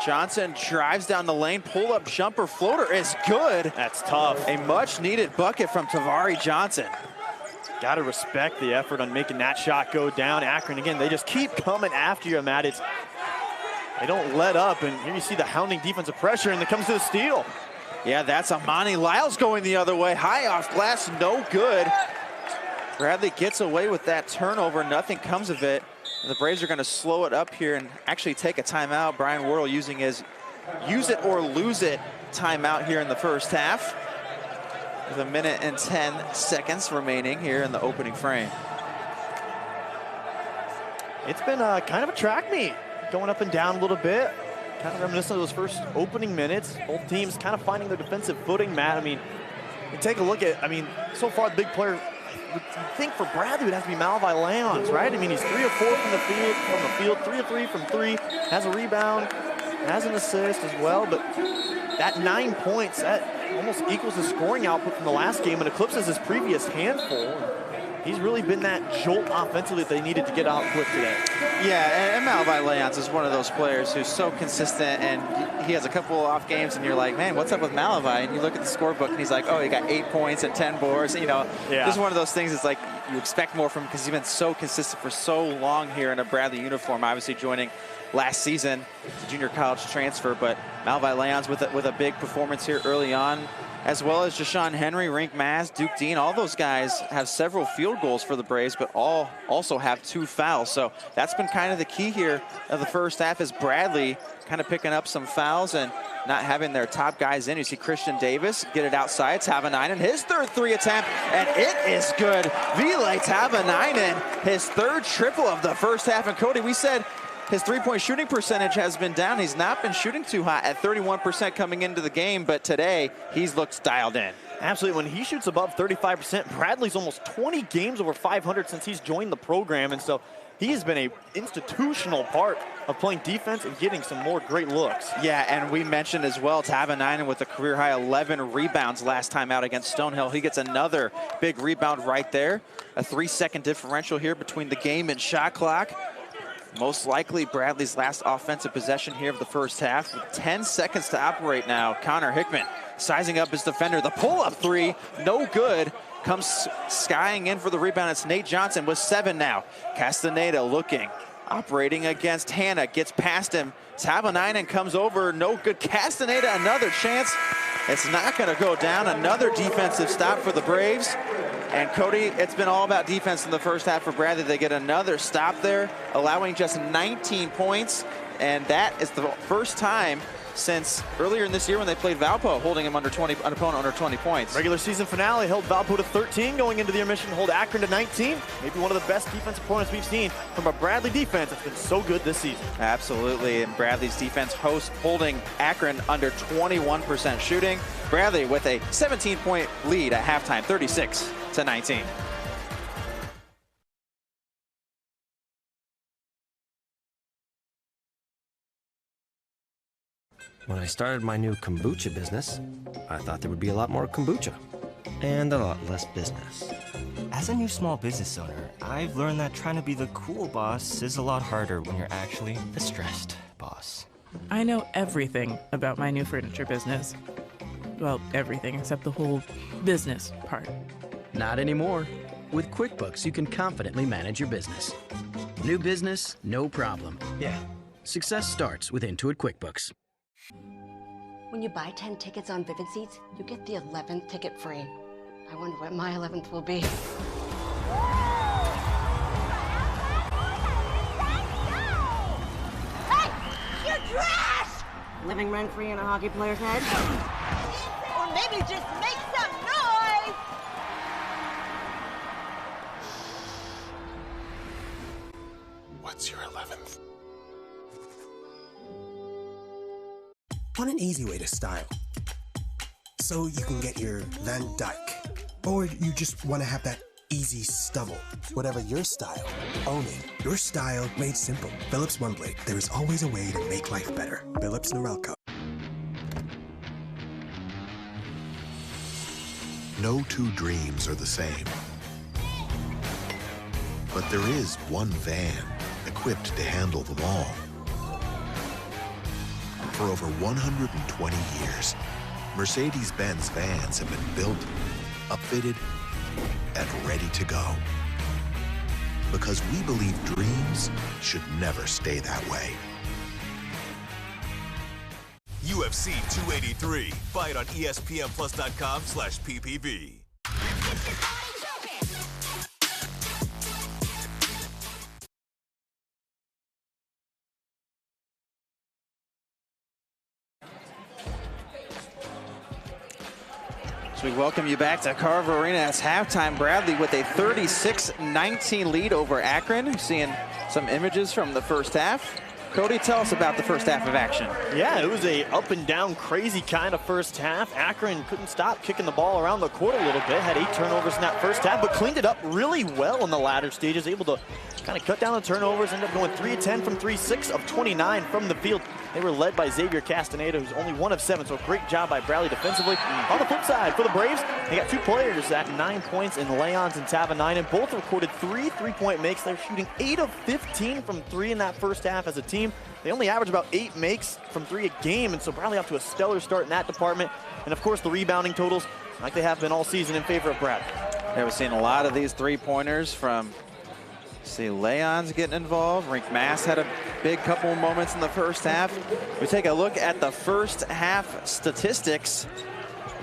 Johnson drives down the lane, pull-up jumper floater is good. That's tough. A much-needed bucket from Tavari Johnson. Got to respect the effort on making that shot go down. Akron, again, they just keep coming after you, Matt. They don't let up, and here you see the hounding defensive pressure, and it comes to the steal. Yeah, that's Amani Lyles going the other way. High off glass, no good. Bradley gets away with that turnover. Nothing comes of it. And the Braves are going to slow it up here and actually take a timeout. Brian Wardle using his use it or lose it timeout here in the first half, with 1 minute and 10 seconds remaining here in the opening frame. It's been kind of a track meet, going up and down a little bit. Kind of reminiscent of those first opening minutes. Both teams kind of finding their defensive footing, Matt. You take a look at, so far the big player, you'd think for Bradley would have to be Malvi Leons, right? He's 3 of 4 from the field, 3 of 3 from 3, has a rebound, has an assist as well, but that 9 points, that almost equals the scoring output from the last game and eclipses his previous handful. He's really been that jolt offensively that they needed to get out quick today. Yeah, and Malvi Leons is one of those players who's so consistent, and he has a couple off games, and you're like, man, what's up with Malvi? And you look at the scorebook, and he's like, oh, he got 8 points and 10 boards. Just one of those things. It's like you expect more from him because he's been so consistent for so long here in a Bradley uniform. Obviously joining last season, junior college transfer, but Malvi Leons with a big performance here early on, as well as Deshaun Henry, Rink Maz, Duke Dean. All those guys have several field goals for the Braves, but all also have 2 fouls. So that's been kind of the key here of the first half, is Bradley kind of picking up some fouls and not having their top guys in. You see Christian Davis get it outside. Tavanainen, his third 3 attempt, and it is good. Ville Tavanainen, his 3rd triple of the first half. And Cody, we said his 3-point shooting percentage has been down. He's not been shooting too hot at 31% coming into the game, but today he's looked dialed in. Absolutely. When he shoots above 35%, Bradley's almost 20 games over 500 since he's joined the program, and so he has been an institutional part of playing defense and getting some more great looks. Yeah, and we mentioned as well, Tavanainen with a career-high 11 rebounds last time out against Stonehill. He gets another big rebound right there. A 3-second differential here between the game and shot clock. Most likely Bradley's last offensive possession here of the first half. With 10 seconds to operate now. Connor Hickman sizing up his defender. The pull-up 3, no good. Comes skying in for the rebound. It's Nate Johnson with 7 now. Castaneda looking, operating against Hannah, gets past him. Tavanainen comes over, no good. Castaneda, another chance. It's not gonna go down. Another defensive stop for the Braves. And Cody, it's been all about defense in the first half for Bradley. They get another stop there, allowing just 19 points. And that is the first time since earlier in this year when they played Valpo, holding him an opponent under 20 points. Regular season finale held Valpo to 13 going into the intermission, hold Akron to 19. Maybe one of the best defensive opponents we've seen from a Bradley defense that's been so good this season. Absolutely, and Bradley's defense holding Akron under 21% shooting. Bradley with a 17-point lead at halftime, 36-19. When I started my new kombucha business, I thought there would be a lot more kombucha and a lot less business. As a new small business owner, I've learned that trying to be the cool boss is a lot harder when you're actually the stressed boss. I know everything about my new furniture business. Well, everything except the whole business part. Not anymore. With QuickBooks, you can confidently manage your business. New business, no problem. Success starts with Intuit QuickBooks. When you buy 10 tickets on Vivid Seats, you get the 11th ticket free. I wonder what my 11th will be. Hey! You're trash! Living rent-free in a hockey player's head? Or maybe just make some noise! What's your 11th? Want an easy way to style, so you can get your Van Dyke, or you just want to have that easy stubble. Whatever your style, own it. Your style made simple. Philips One Blade. There is always a way to make life better. Philips Norelco. No two dreams are the same. But there is one van equipped to handle them all. For over 120 years, Mercedes-Benz vans have been built, upfitted, and ready to go. Because we believe dreams should never stay that way. UFC 283. Fight on ESPNplus.com/PPV. So we welcome you back to Carver Arena. It's halftime. Bradley with a 36-19 lead over Akron. You're seeing some images from the first half. Cody, tell us about the first half of action. Yeah, it was a up and down, crazy kind of first half. Akron couldn't stop kicking the ball around the court a little bit. Had 8 turnovers in that first half, but cleaned it up really well in the latter stages. Able to kind of cut down the turnovers. Ended up going 3 of 10 from 3, 6 of 29 from the field. They were led by Xavier Castaneda, who's only 1 of 7, so great job by Bradley defensively. On the flip side, for the Braves, they got 2 players at 9 points in Leons and Tavanainen. Both recorded 3 3-point makes. They're shooting 8 of 15 from 3 in that first half as a team. They only average about 8 makes from 3 a game, and so Bradley off to a stellar start in that department. And of course, the rebounding totals, like they have been all season, in favor of Bradley. Yeah, we've seen a lot of these 3-pointers from, see, Leon's getting involved. Rink Mass had a big couple of moments in the first half. We take a look at the first half statistics,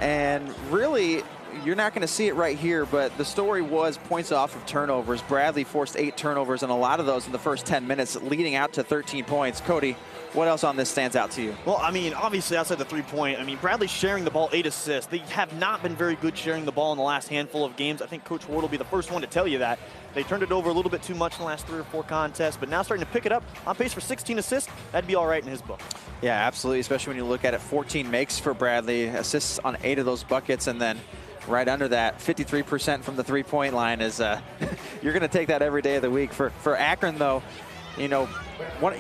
and really, you're not going to see it right here, but the story was points off of turnovers. Bradley forced 8 turnovers, and a lot of those in the first 10 minutes, leading out to 13 points. Cody, what else on this stands out to you? Well, I mean, obviously outside the 3-point, I mean, Bradley's sharing the ball, 8 assists. They have not been very good sharing the ball in the last handful of games. I think Coach Ward will be the first one to tell you that. They turned it over a little bit too much in the last 3 or 4 contests, but now starting to pick it up on pace for 16 assists. That'd be all right in his book. Yeah, absolutely, especially when you look at it, 14 makes for Bradley, assists on 8 of those buckets, and then right under that, 53% from the 3-point line is, you're going to take that every day of the week. For Akron, though, you know,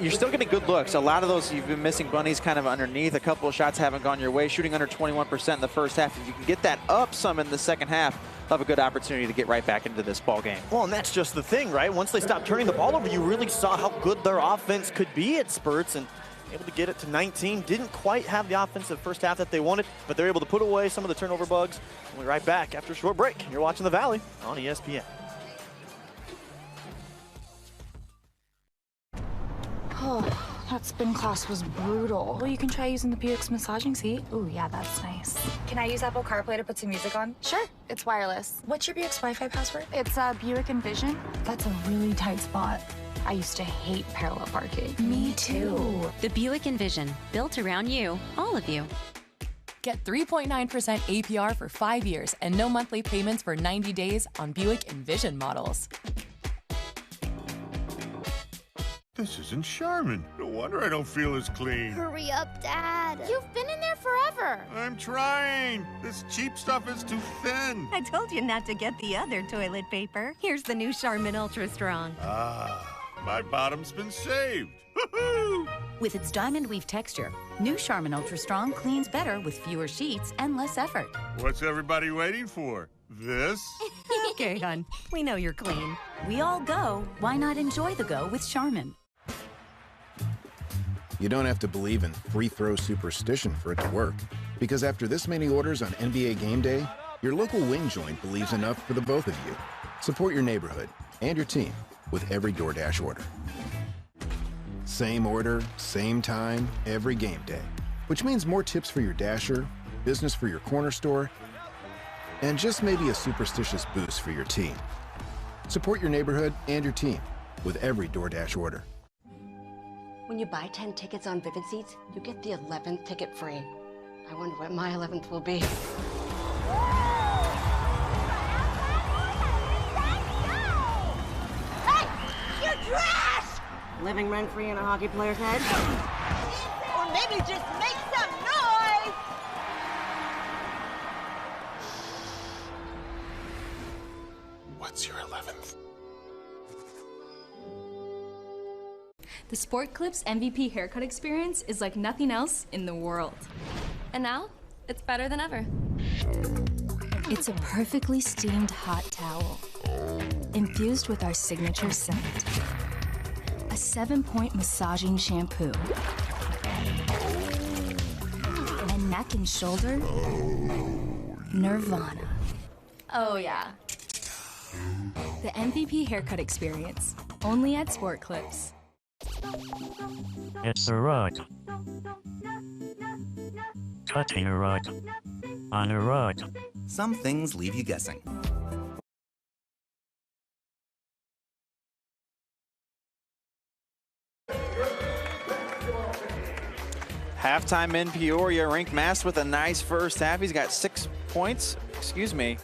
you're still getting good looks. A lot of those, you've been missing bunnies kind of underneath. A couple of shots haven't gone your way. Shooting under 21% in the first half. If you can get that up some in the second half, you'll have a good opportunity to get right back into this ball game. Well, and that's just the thing, right? Once they stopped turning the ball over, you really saw how good their offense could be at spurts, and able to get it to 19. Didn't quite have the offensive first half that they wanted, but they're able to put away some of the turnover bugs. We'll be right back after a short break. You're watching The Valley on ESPN. Oh, that spin class was brutal. Well, you can try using the Buick's massaging seat. Ooh, yeah, that's nice. Can I use Apple CarPlay to put some music on? Sure, it's wireless. What's your Buick's Wi-Fi password? It's Buick Envision. That's a really tight spot. I used to hate parallel parking. Me too. The Buick Envision, built around you, all of you. Get 3.9% APR for 5 years and no monthly payments for 90 days on Buick Envision models. This isn't Charmin. No wonder I don't feel as clean. Hurry up, Dad. You've been in there forever. I'm trying. This cheap stuff is too thin. I told you not to get the other toilet paper. Here's the new Charmin Ultra Strong. Ah, my bottom's been saved. With its diamond weave texture, new Charmin Ultra Strong cleans better with fewer sheets and less effort. What's everybody waiting for? This? Okay, hon. We know you're clean. We all go. Why not enjoy the go with Charmin? You don't have to believe in free throw superstition for it to work. Because after this many orders on NBA Game Day, your local wing joint believes enough for the both of you. Support your neighborhood and your team with every DoorDash order. Same order, same time, every game day. Which means more tips for your Dasher, business for your corner store, and just maybe a superstitious boost for your team. Support your neighborhood and your team with every DoorDash order. When you buy 10 tickets on Vivid Seats, you get the 11th ticket free. I wonder what my 11th will be. Hey, you're trash! Living rent-free in a hockey player's head? Or maybe just make some noise! What's your 11th? The Sport Clips MVP haircut experience is like nothing else in the world. And now, it's better than ever. It's a perfectly steamed hot towel, infused with our signature scent. A 7-point massaging shampoo. And neck and shoulder, Nirvana. Oh yeah. The MVP haircut experience, only at Sport Clips. It's a rug. Cutting a rug. On a rug. Some things leave you guessing. Halftime in Peoria. Rink Mast with a nice first half. He's got 6 points. Excuse me.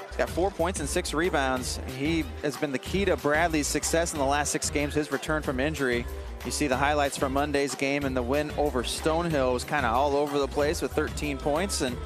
He's got 4 points and 6 rebounds. He has been the key to Bradley's success in the last 6 games, his return from injury. You see the highlights from Monday's game, and the win over Stonehill was kind of all over the place with 13 points. And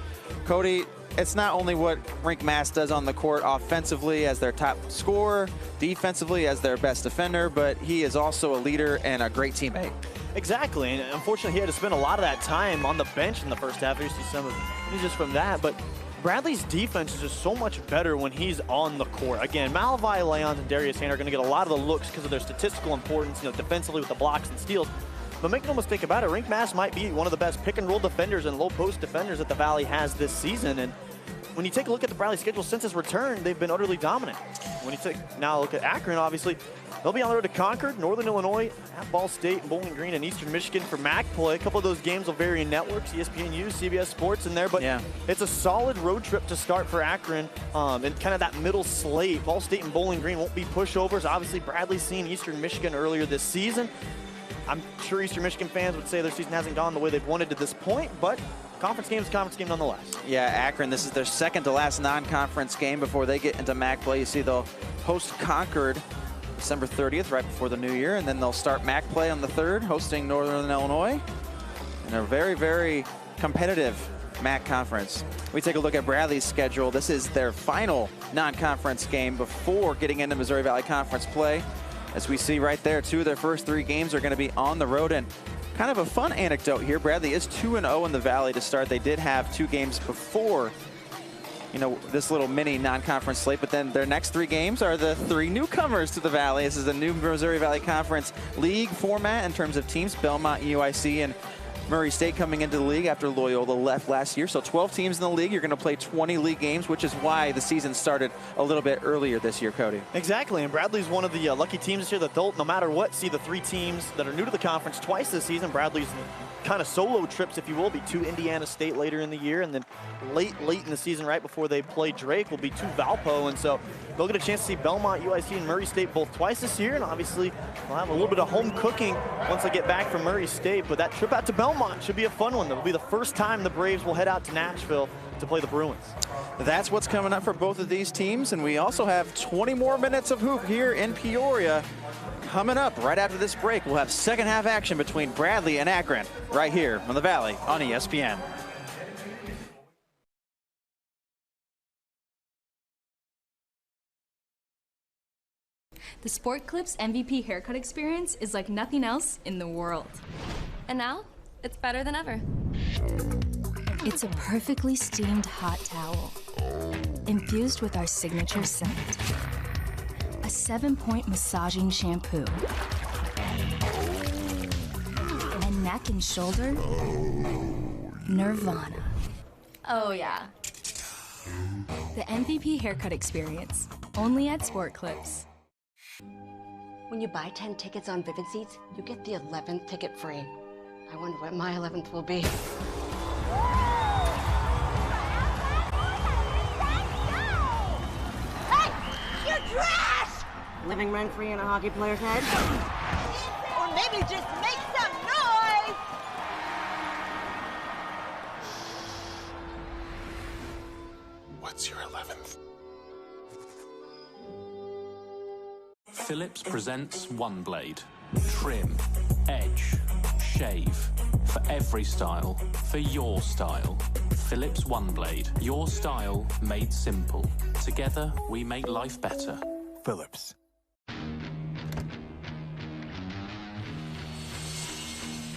Cody, it's not only what Rink Mast does on the court offensively as their top scorer, defensively as their best defender, but he is also a leader and a great teammate. Exactly, and unfortunately he had to spend a lot of that time on the bench in the first half. You see some of just from that, but Bradley's defense is just so much better when he's on the court. Again, Malavai, Leons, and Darius Hand are going to get a lot of the looks because of their statistical importance, defensively with the blocks and steals. But make no mistake about it, Rink Mast might be one of the best pick-and-roll defenders and low-post defenders that the Valley has this season. And when you take a look at the Bradley schedule since his return, they've been utterly dominant. When you now look at Akron, obviously, they'll be on the road to Concord, Northern Illinois, at Ball State, Bowling Green, and Eastern Michigan for MAC play. A couple of those games will vary in networks, ESPNU, CBS Sports in there, but yeah, it's a solid road trip to start for Akron, and kind of that middle slate. Ball State and Bowling Green won't be pushovers. Obviously, Bradley's seen Eastern Michigan earlier this season. I'm sure Eastern Michigan fans would say their season hasn't gone the way they've wanted to this point, but conference game is a conference game nonetheless. Yeah, Akron, this is their second to last non-conference game before they get into MAC play. You see they'll host Concord December 30th, right before the new year, and then they'll start MAC play on the 3rd, hosting Northern Illinois. And a very, very competitive MAC conference. We take a look at Bradley's schedule. This is their final non-conference game before getting into Missouri Valley Conference play. As we see right there, 2 of their first 3 games are going to be on the road. And kind of a fun anecdote here, Bradley is 2-0 in the Valley to start. They did have 2 games before, this little mini non-conference slate, but then their next 3 games are the 3 newcomers to the Valley. This is the new Missouri Valley Conference League format in terms of teams, Belmont, UIC, and Murray State coming into the league after Loyola left last year. So 12 teams in the league. You're going to play 20 league games, which is why the season started a little bit earlier this year, Cody. Exactly, and Bradley's one of the lucky teams this year that they'll, no matter what, see the 3 teams that are new to the conference twice this season. Bradley's kind of solo trips, if you will, be to Indiana State later in the year, and then late in the season, right before they play Drake, will be to Valpo, and so they'll get a chance to see Belmont, UIC, and Murray State both twice this year, and obviously they'll have a little bit of home cooking once they get back from Murray State, but that trip out to Belmont should be a fun one. That'll be the first time the Braves will head out to Nashville to play the Bruins. That's what's coming up for both of these teams, and we also have 20 more minutes of hoop here in Peoria. Coming up right after this break, we'll have second half action between Bradley and Akron right here on the Valley on ESPN. The Sport Clips MVP haircut experience is like nothing else in the world. And now, it's better than ever. It's a perfectly steamed hot towel, infused with our signature scent. A 7-point massaging shampoo. And neck and shoulder, Nirvana. Oh yeah. The MVP haircut experience, only at Sport Clips. When you buy 10 tickets on Vivid Seats, you get the 11th ticket free. I wonder what my 11th will be. Hey, you're trash! Living rent-free in a hockey player's head? Or maybe just make some noise! What's your 11th? Philips presents One Blade. Trim, edge, shave. For every style, for your style. Philips One Blade. Your style made simple. Together, we make life better. Philips.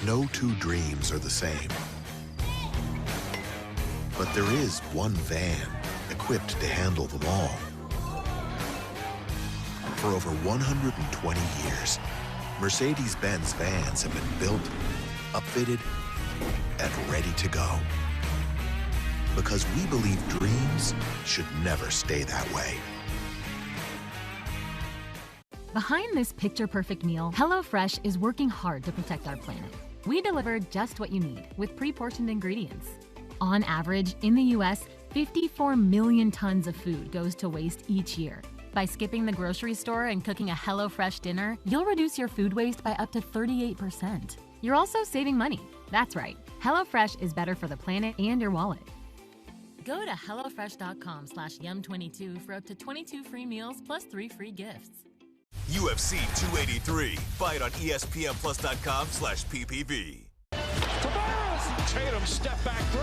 No 2 dreams are the same. But there is one van equipped to handle them all. For over 120 years, Mercedes-Benz vans have been built, upfitted, and ready to go. Because we believe dreams should never stay that way. Behind this picture-perfect meal, HelloFresh is working hard to protect our planet. We deliver just what you need with pre-portioned ingredients. On average, in the U.S., 54 million tons of food goes to waste each year. By skipping the grocery store and cooking a HelloFresh dinner, you'll reduce your food waste by up to 38%. You're also saving money. That's right. HelloFresh is better for the planet and your wallet. Go to HelloFresh.com/Yum22 for up to 22 free meals plus 3 free gifts. UFC 283. Fight on ESPNplus.com/PPV. Tatum step back 3.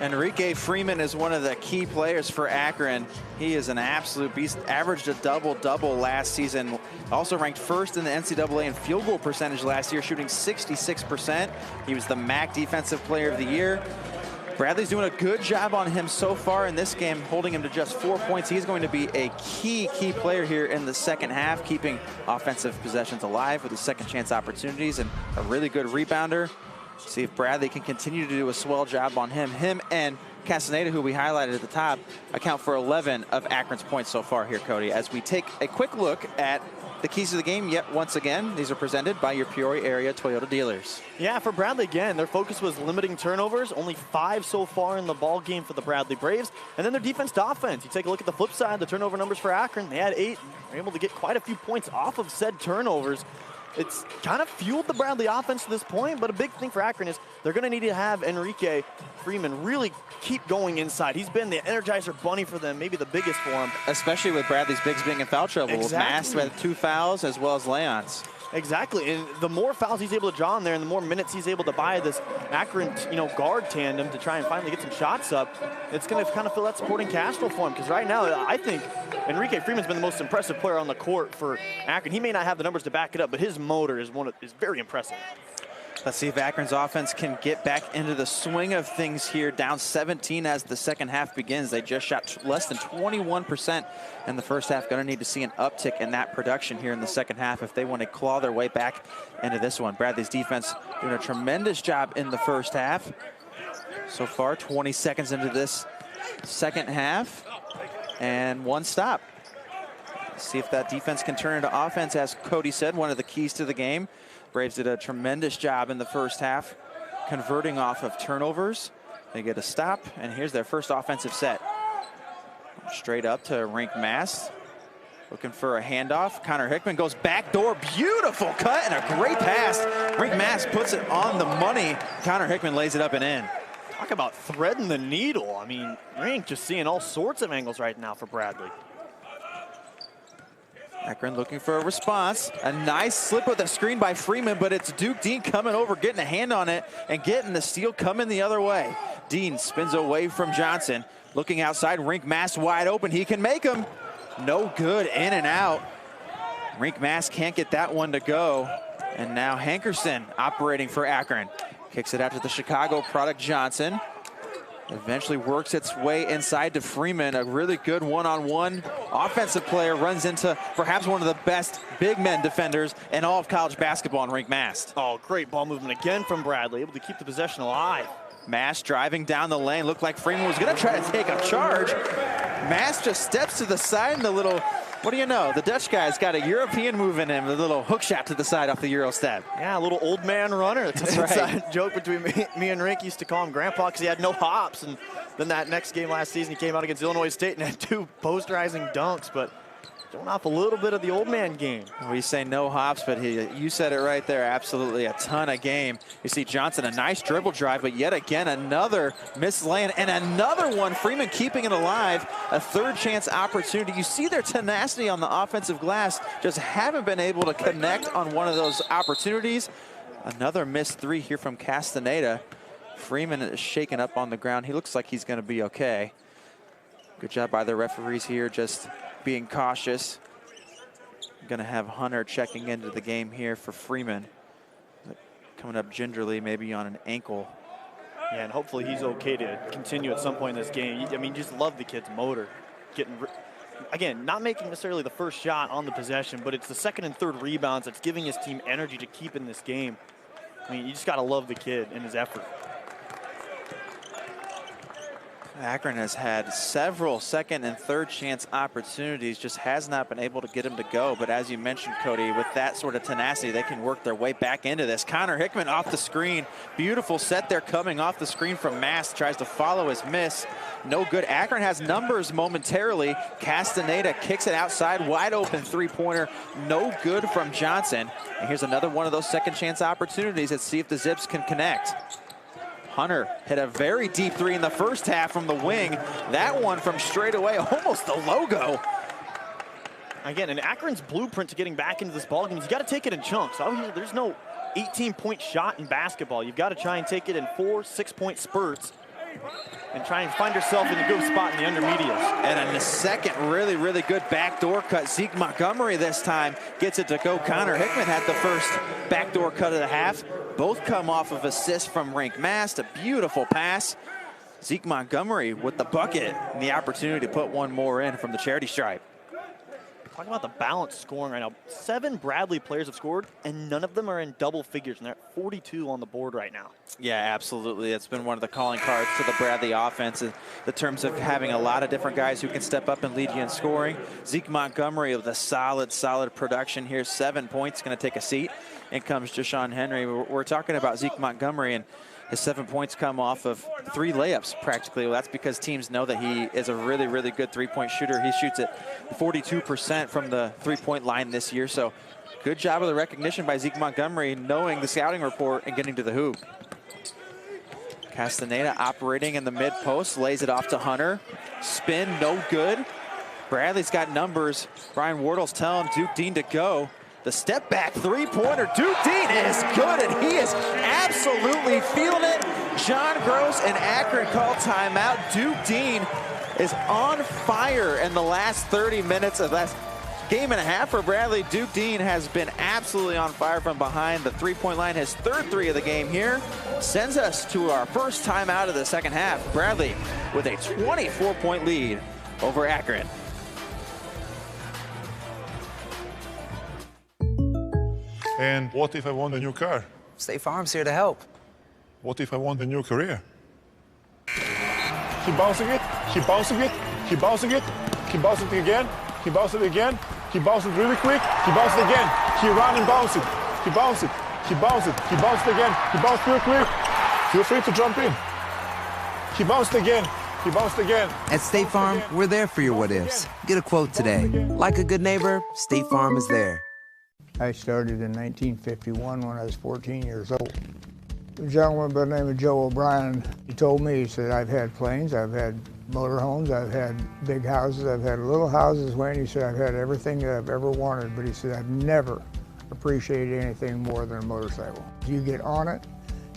Enrique Freeman is one of the key players for Akron. He is an absolute beast. Averaged a double-double last season. Also ranked first in the NCAA in field goal percentage last year, shooting 66%. He was the MAC Defensive Player of the Year. Bradley's doing a good job on him so far in this game, holding him to just 4 points. He's going to be a key player here in the second half, keeping offensive possessions alive with his second chance opportunities and a really good rebounder. See if Bradley can continue to do a swell job on him. Him and Castaneda, who we highlighted at the top, account for 11 of Akron's points so far here, Cody. As we take a quick look at the keys to the game, yet once again, these are presented by your Peoria area Toyota dealers. Yeah, for Bradley, again, their focus was limiting turnovers. Only 5 so far in the ball game for the Bradley Braves. And then their defense to offense. You take a look at the flip side, the turnover numbers for Akron. They had 8. They were able to get quite a few points off of said turnovers. It's kind of fueled the Bradley offense to this point, but a big thing for Akron is they're going to need to have Enrique Freeman really keep going inside. He's been the Energizer Bunny for them, maybe the biggest for him. Especially with Bradley's bigs being in foul trouble. Exactly. Mass with 2 fouls as well as Leon's. Exactly, and the more fouls he's able to draw in there and the more minutes he's able to buy this Akron, guard tandem to try and finally get some shots up, it's going to kind of fill that supporting cast role for him. Because right now, I think Enrique Freeman's been the most impressive player on the court for Akron. He may not have the numbers to back it up, but his motor is very impressive. Let's see if Akron's offense can get back into the swing of things here. Down 17 as the second half begins. They just shot less than 21% in the first half. Going to need to see an uptick in that production here in the second half if they want to claw their way back into this one. Bradley's defense doing a tremendous job in the first half. So far, 20 seconds into this second half, and one stop. Let's see if that defense can turn into offense. As Cody said, one of the keys to the game. Braves did a tremendous job in the first half, converting off of turnovers. They get a stop, and here's their first offensive set. Straight up to Rink Mast, looking for a handoff. Connor Hickman goes backdoor, beautiful cut and a great pass. Rink Mast puts it on the money. Connor Hickman lays it up and in. Talk about threading the needle. I mean, Rink just seeing all sorts of angles right now for Bradley. Akron looking for a response. A nice slip with a screen by Freeman, but it's Duke Dean coming over, getting a hand on it, and getting the steal coming the other way. Dean spins away from Johnson. Looking outside, Rink Mast wide open. He can make him. No good, in and out. Rink Mast can't get that one to go. And now Hankerson operating for Akron. Kicks it out to the Chicago product, Johnson. Eventually works its way inside to Freeman. A really good one-on-one offensive player runs into perhaps one of the best big men defenders in all of college basketball in Rink Mast. Oh, great ball movement again from Bradley, able to keep the possession alive. Mast driving down the lane. Looked like Freeman was going to try to take a charge. Mast just steps to the side and the little, what do you know? The Dutch guy's got a European move in him. The little hook shot to the side off the Euro step. Yeah, a little old man runner. That's right. Joke between me and Rink used to call him Grandpa because he had no hops. And then that next game last season, he came out against Illinois State and had 2 posterizing dunks. But showing off a little bit of the old man game. We say no hops, but you said it right there. Absolutely a ton of game. You see Johnson, a nice dribble drive, but yet again another missed lane and another one. Freeman keeping it alive. A third chance opportunity. You see their tenacity on the offensive glass. Just haven't been able to connect on one of those opportunities. Another missed 3 here from Castaneda. Freeman is shaken up on the ground. He looks like he's going to be okay. Good job by the referees here, just being cautious. Going to have Hunter checking into the game here for Freeman. Coming up gingerly, maybe on an ankle. Yeah, and hopefully he's okay to continue at some point in this game. I mean, just love the kid's motor. Again, not making necessarily the first shot on the possession, but it's the second and third rebounds that's giving his team energy to keep in this game. I mean, you just got to love the kid and his effort. Akron has had several second and third chance opportunities, just has not been able to get them to go. But as you mentioned, Cody, with that sort of tenacity, they can work their way back into this. Connor Hickman off the screen. Beautiful set there coming off the screen from Mast. Tries to follow his miss. No good. Akron has numbers momentarily. Castaneda kicks it outside. Wide open three-pointer. No good from Johnson. And here's another one of those second chance opportunities. Let's see if the Zips can connect. Hunter hit a very deep 3 in the first half from the wing. That one from straight away, almost the logo. Again, in Akron's blueprint to getting back into this ballgame, you've got to take it in chunks. Out here, there's no 18-point shot in basketball. You've got to try and take it in 4 6-point spurts and try and find yourself in a good spot in the intermediates. And in the second, really, really good backdoor cut. Zeke Montgomery this time gets it to go. Connor Hickman had the first backdoor cut of the half. Both come off of assists from Rink Mast. A beautiful pass. Zeke Montgomery with the bucket and the opportunity to put one more in from the charity stripe. Talk about the balanced scoring right now. 7 Bradley players have scored, and none of them are in double figures, and they're at 42 on the board right now. Yeah, absolutely. It's been one of the calling cards to the Bradley offense in the terms of having a lot of different guys who can step up and lead you in scoring. Zeke Montgomery with a solid production here. 7 points, going to take a seat. In comes Jashawn Henry. We're talking about Zeke Montgomery, and his 7 points come off of 3 layups practically. Well, that's because teams know that he is a really, really good three-point shooter. He shoots at 42% from the three-point line this year. So good job of the recognition by Zeke Montgomery, knowing the scouting report and getting to the hoop. Castaneda operating in the mid-post, lays it off to Hunter. Spin, no good. Bradley's got numbers. Brian Wardle's telling Duke Dean to go. The step back three-pointer, Duke Dean is good, and he is absolutely feeling it. John Gross and Akron call timeout. Duke Dean is on fire in the last 30 minutes of that. game and a half for Bradley. Duke Dean has been absolutely on fire from behind the three-point line. His third three of the game here sends us to our first time out of the second half. Bradley with a 24-point lead over Akron. And what if I want a new car? State Farm's here to help. What if I want a new career? He bouncing it, he bouncing it, he bouncing it, he bouncing it again, he bouncing it again, he bounced it really quick, he bounced it again, he run and bounce it, he bounced it, he bounced it, he bounced it again, he bounced real quick. Feel free to jump in. He bounced again, he bounced again. At State Farm, we're there for your what ifs. Get a quote today. Like a good neighbor, State Farm is there. I started in 1951 when I was 14 years old. A gentleman by the name of Joe O'Brien, he told me, he said, I've had planes, I've had motorhomes, I've had big houses, I've had little houses, Wayne. He said, I've had everything that I've ever wanted, but he said, I've never appreciated anything more than a motorcycle. You get on it,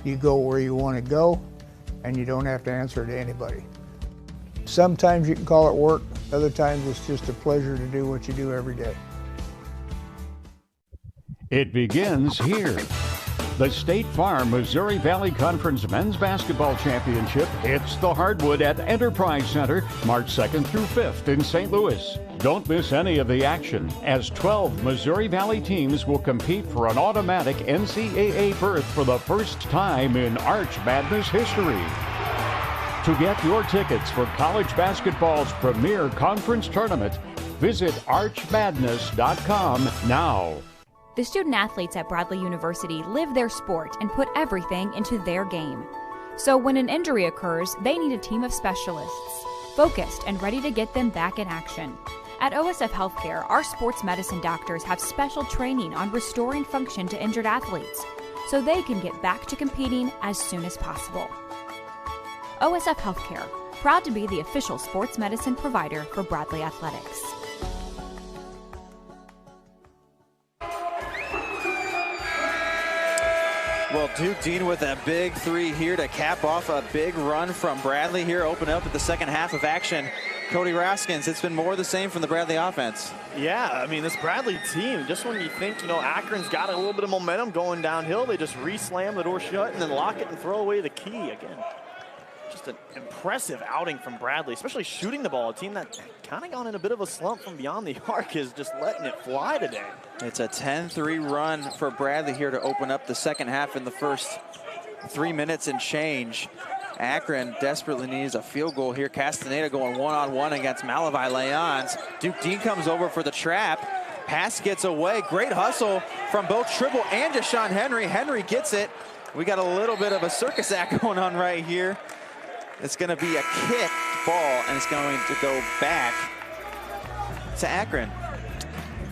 you go where you want to go, and you don't have to answer to anybody. Sometimes you can call it work, other times it's just a pleasure to do what you do every day. It begins here. The State Farm Missouri Valley Conference Men's Basketball Championship hits the hardwood at Enterprise Center March 2nd through 5th in St. Louis. Don't miss any of the action, as 12 Missouri Valley teams will compete for an automatic NCAA berth for the first time in Arch Madness history. To get your tickets for college basketball's premier conference tournament, visit archmadness.com now. The student athletes at Bradley University live their sport and put everything into their game. So when an injury occurs, they need a team of specialists, focused and ready to get them back in action. At OSF Healthcare, our sports medicine doctors have special training on restoring function to injured athletes, so they can get back to competing as soon as possible. OSF Healthcare, proud to be the official sports medicine provider for Bradley Athletics. Well, Duke Dean with a big three here to cap off a big run from Bradley here, open up at the second half of action. Cody Raskins, it's been more of the same from the Bradley offense. Yeah, I mean, this Bradley team, just when you think, Akron's got a little bit of momentum going downhill, they just re-slam the door shut and then lock it and throw away the key again. Just an impressive outing from Bradley, especially shooting the ball. A team that kind of gone in a bit of a slump from beyond the arc is just letting it fly today. It's a 10-3 run for Bradley here to open up the second half in the first 3 minutes and change. Akron desperately needs a field goal here. Castaneda going one-on-one against Malavi Leons. Duke Dean comes over for the trap. Pass gets away. Great hustle from both Tribble and Deshaun Henry. Henry gets it. We got a little bit of a circus act going on right here. It's going to be a kick ball, and it's going to go back to Akron.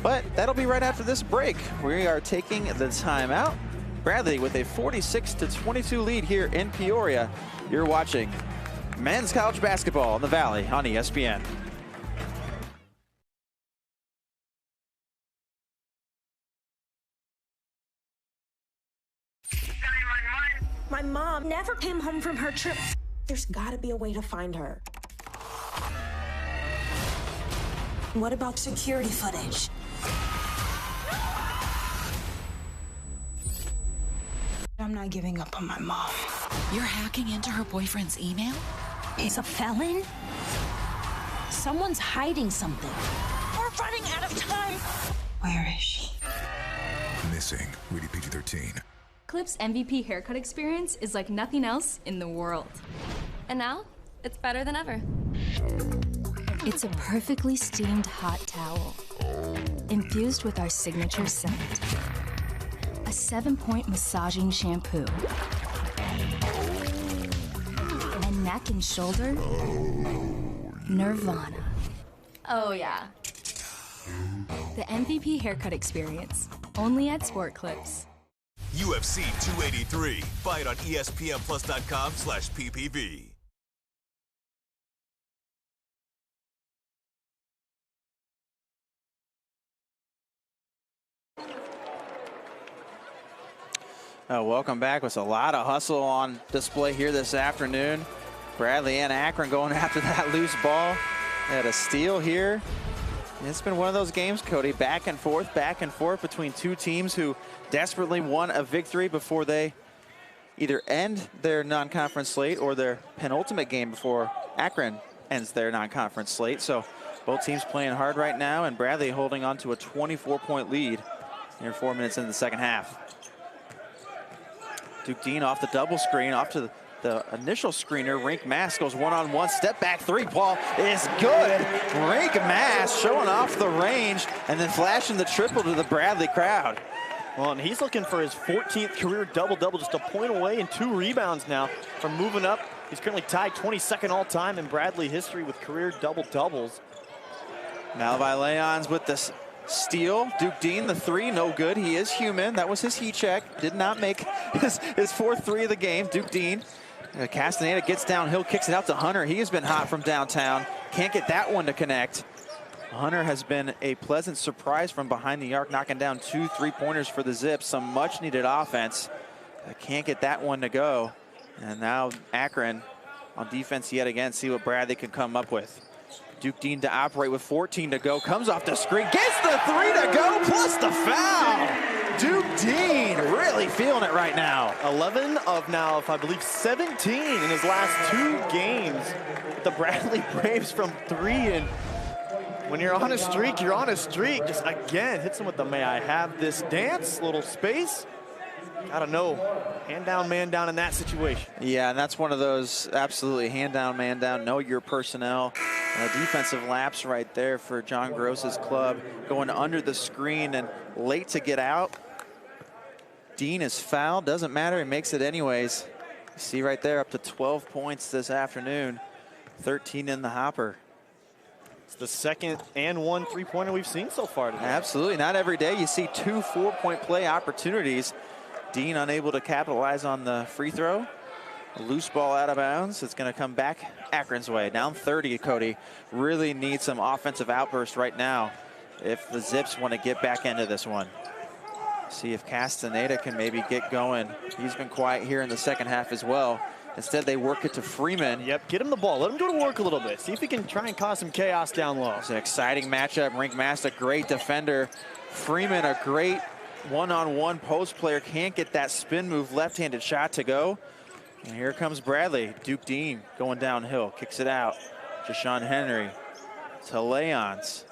But that'll be right after this break. We are taking the timeout. Bradley with a 46-22 lead here in Peoria. You're watching men's college basketball in the Valley on ESPN. My mom never came home from her trip. There's got to be a way to find her. What about security footage? I'm not giving up on my mom. You're hacking into her boyfriend's email? He's a felon? Someone's hiding something. We're running out of time. Where is she? Missing. Rated PG-13. Clip's MVP haircut experience is like nothing else in the world. And now, it's better than ever. It's a perfectly steamed hot towel, infused with our signature scent. A 7-point massaging shampoo. And neck and shoulder, Nirvana. Oh yeah. The MVP haircut experience, only at Sport Clips. UFC 283. Buy it on ESPNplus.com/PPV. Welcome back. With a lot of hustle on display here this afternoon. Bradley and Akron going after that loose ball. They had a steal here. It's been one of those games, Cody, back and forth between two teams who desperately want a victory before they either end their non-conference slate or their penultimate game before Akron ends their non-conference slate. So both teams playing hard right now, and Bradley holding on to a 24-point lead near 4 minutes into the second half. Duke Dean off the double screen, off to the initial screener. Rink Mass goes one-on-one, step back three ball is good. Rink Mass showing off the range and then flashing the triple to the Bradley crowd. Well, and he's looking for his 14th career double-double, just a point away and 2 rebounds now from moving up. He's currently tied 22nd all-time in Bradley history with career double-doubles. Malvi Leons with the steal. Duke Dean, the three, no good. He is human. That was his heat check. Did not make his fourth three of the game. Duke Dean. Castaneda gets downhill, kicks it out to Hunter. He has been hot from downtown. Can't get that one to connect. Hunter has been a pleasant surprise from behind the arc, knocking down 2 3-pointers for the Zips. Some much needed offense. Can't get that one to go. And now Akron on defense yet again. See what Bradley can come up with. Duke Dean to operate with 14 to go. Comes off the screen, gets the 3 to go, plus the foul. Duke Dean really feeling it right now. 11 of now, if I believe, 17 in his last 2 games. The Bradley Braves from 3, and when you're on a streak, you're on a streak. Just again, hits him with the may I have this dance, little space. Gotta know, hand down, man down in that situation. Yeah, and that's one of those absolutely hand down, man down, know your personnel. Defensive lapse right there for John Gross's club, going under the screen and late to get out. Dean is fouled, doesn't matter, he makes it anyways. See right there, up to 12 points this afternoon, 13 in the hopper. It's the second and 1 3-pointer we've seen so far today. Absolutely, not every day you see 2 4-point play opportunities. Dean unable to capitalize on the free throw. A loose ball out of bounds. It's going to come back Akron's way. Down 30, Cody. Really needs some offensive outburst right now if the Zips want to get back into this one. See if Castaneda can maybe get going. He's been quiet here in the second half as well. Instead, they work it to Freeman. Yep, get him the ball. Let him go to work a little bit. See if he can try and cause some chaos down low. It's an exciting matchup. Rink Mass, a great defender. Freeman, a great one-on-one post player, can't get that spin move, left-handed shot to go. And here comes Bradley. Duke Dean going downhill, kicks it out. Jashawn Henry to Leons.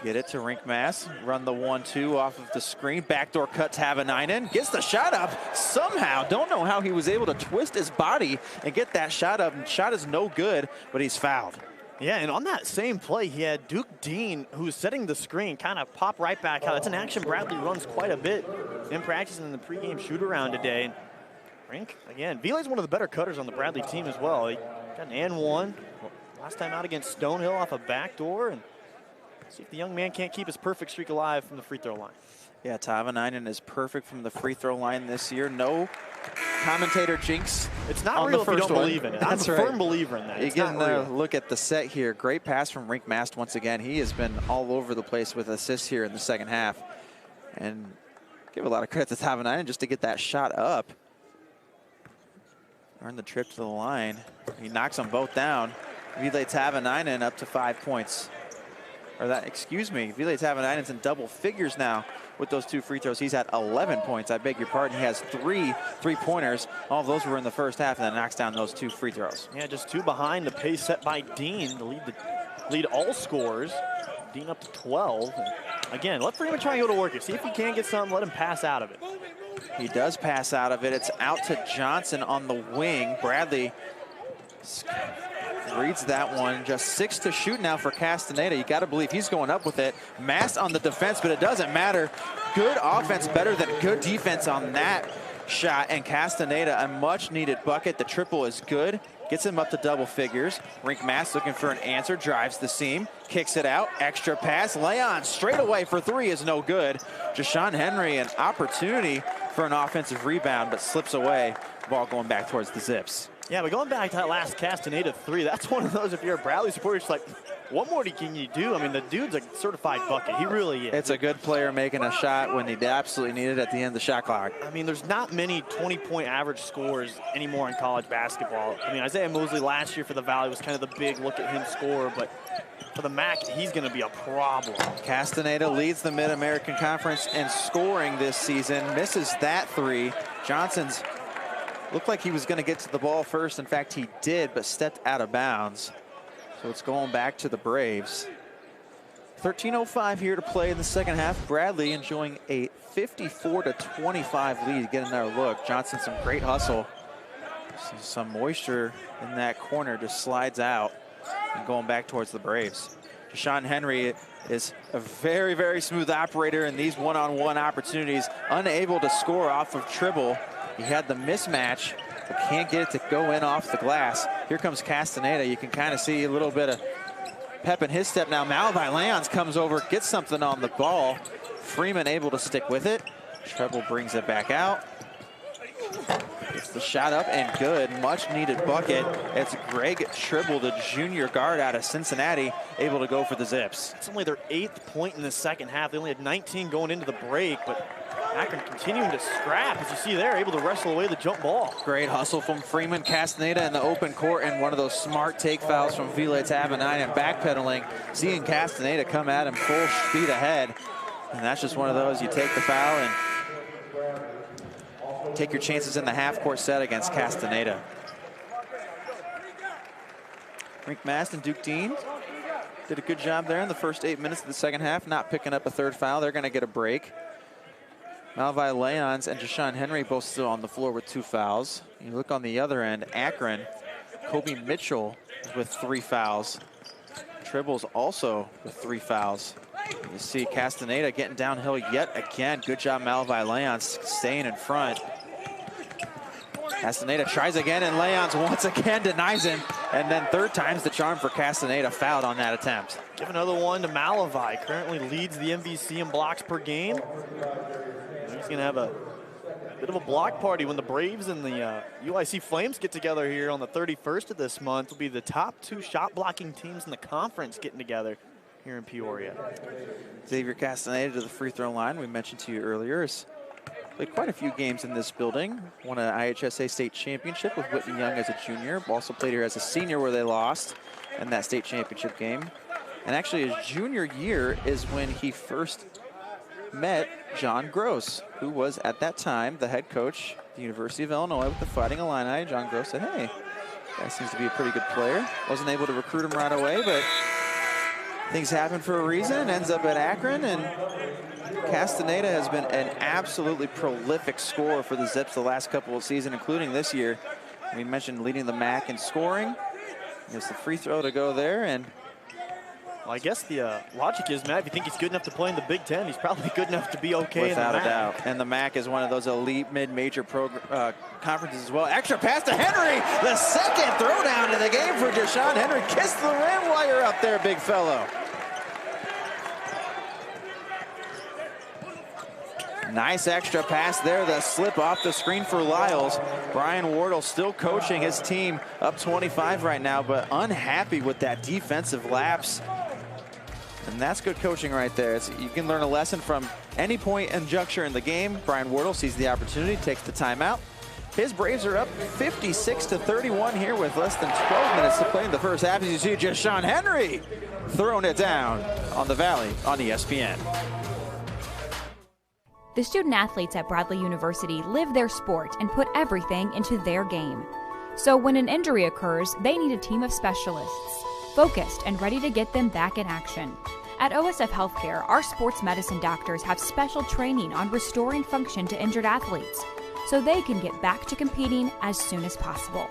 Get it to Rink Mass, run the 1-2 off of the screen. Backdoor cut, Tavanainen gets the shot up somehow. Don't know how he was able to twist his body and get that shot up. And shot is no good, but he's fouled. Yeah, and on that same play, he had Duke Dean, who's setting the screen, kind of pop right back out. That's an action Bradley runs quite a bit in practice and in the pregame shoot-around today. And Rink, again, Vile's one of the better cutters on the Bradley team as well. He got an and 1 last time out against Stonehill off a backdoor. And see if the young man can't keep his perfect streak alive from the free throw line. Yeah, Tavanainen is perfect from the free throw line this year. No commentator jinx. It's not real if you don't believe in it. I'm a firm believer in that. You get a look at the set here. Great pass from Rink Mast once again. He has been all over the place with assists here in the second half. And give a lot of credit to Tavanainen just to get that shot up. Earn the trip to the line. He knocks them both down. Vile Tavanainen up to 5 points. Or that, excuse me, Vile Tavanainen's in double figures now with those 2 free throws. He's at 11 points. I beg your pardon. He has 3 3-pointers. All of those were in the first half, and then knocks down those 2 free throws. Yeah, just 2 behind the pace set by Dean to lead all scorers. Dean up to 12. And again, let Freeman try and go to work it. See if he can get something. Let him pass out of it. He does pass out of it. It's out to Johnson on the wing. Bradley reads that one. Just 6 to shoot now for Castaneda. You got to believe he's going up with it. Mass on the defense, but it doesn't matter. Good offense, better than good defense on that shot. And Castaneda, a much needed bucket. The triple is good. Gets him up to double figures. Rink Mass looking for an answer. Drives the seam. Kicks it out. Extra pass. Leon straight away for 3 is no good. Jashawn Henry, an opportunity for an offensive rebound, but slips away. Ball going back towards the Zips. Yeah, but going back to that last Castaneda 3, that's one of those, if you're a Bradley supporter, it's like, what more can you do? I mean, the dude's a certified bucket. He really is. It's a good player making a shot when he absolutely needed it at the end of the shot clock. I mean, there's not many 20-point average scores anymore in college basketball. I mean, Isaiah Mosley last year for the Valley was kind of the big look at him score, but for the MAC, he's going to be a problem. Castaneda leads the Mid-American Conference in scoring this season. Misses that three. Johnson's looked like he was going to get to the ball first. In fact, he did, but stepped out of bounds. So it's going back to the Braves. 13:05 here to play in the second half. Bradley enjoying a 54-25 lead, getting their look. Johnson, some great hustle. See some moisture in that corner, just slides out and going back towards the Braves. Deshaun Henry is a very, very smooth operator in these one-on-one opportunities, unable to score off of Tribble. He had the mismatch, but can't get it to go in off the glass. Here comes Castaneda. You can kind of see a little bit of pep in his step now. Malavi Leons comes over, gets something on the ball. Freeman able to stick with it. Tribble brings it back out. Gets the shot up and good. Much needed bucket. It's Greg Tribble, the junior guard out of Cincinnati, able to go for the Zips. It's only their 8th point in the second half. They only had 19 going into the break, but Akron continuing to scrap. As you see there, able to wrestle away the jump ball. Great hustle from Freeman. Castaneda in the open court, and one of those smart take fouls from Vile Tabanine and backpedaling. Seeing Castaneda come at him full speed ahead. And that's just one of those, you take the foul and take your chances in the half-court set against Castaneda. Rick Mast and Duke Dean did a good job there in the first 8 minutes of the second half, not picking up a third foul. They're going to get a break. Malavi Leons and Deshaun Henry both still on the floor with 2 fouls. You look on the other end, Akron, Kobe Mitchell with 3 fouls. Tribble's also with 3 fouls. You see Castaneda getting downhill yet again. Good job, Malavi Leons staying in front. Castaneda tries again, and Leons once again denies him. And then third time's the charm for Castaneda, fouled on that attempt. Give another one to Malavi. Currently leads the MVC in blocks per game. He's going to have a bit of a block party when the Braves and the UIC Flames get together here on the 31st of this month. Will be the top 2 shot blocking teams in the conference getting together here in Peoria. Xavier Castaneda to the free throw line. We mentioned to you earlier, has played quite a few games in this building. Won an IHSA state championship with Whitney Young as a junior. Also played here as a senior where they lost in that state championship game. And actually his junior year is when he first met John Gross, who was at that time the head coach at the University of Illinois with the Fighting Illini. John Gross said, hey, guy seems to be a pretty good player. Wasn't able to recruit him right away, but things happen for a reason. Ends up at Akron, and Castaneda has been an absolutely prolific scorer for the Zips the last couple of seasons, including this year. We mentioned leading the MAC in scoring. There's the free throw to go there, and well, I guess the logic is, Matt, if you think he's good enough to play in the Big Ten, he's probably good enough to be okay without in the a doubt. And the MAC is one of those elite mid-major conferences as well. Extra pass to Henry. The second throwdown in the game for Deshaun Henry. Kiss the rim while you're up there, big fellow. Nice extra pass there. The slip off the screen for Lyles. Brian Wardle still coaching his team, up 25 right now, but unhappy with that defensive lapse. And that's good coaching right there. You can learn a lesson from any point and juncture in the game. Brian Wardle sees the opportunity, takes the timeout. His Braves are up 56-31 here with less than 12 minutes to play in the first half. As you see, just Deshaun Henry throwing it down on the Valley on ESPN. The student athletes at Bradley University live their sport and put everything into their game. So when an injury occurs, they need a team of specialists, focused and ready to get them back in action. At OSF Healthcare, our sports medicine doctors have special training on restoring function to injured athletes, so they can get back to competing as soon as possible.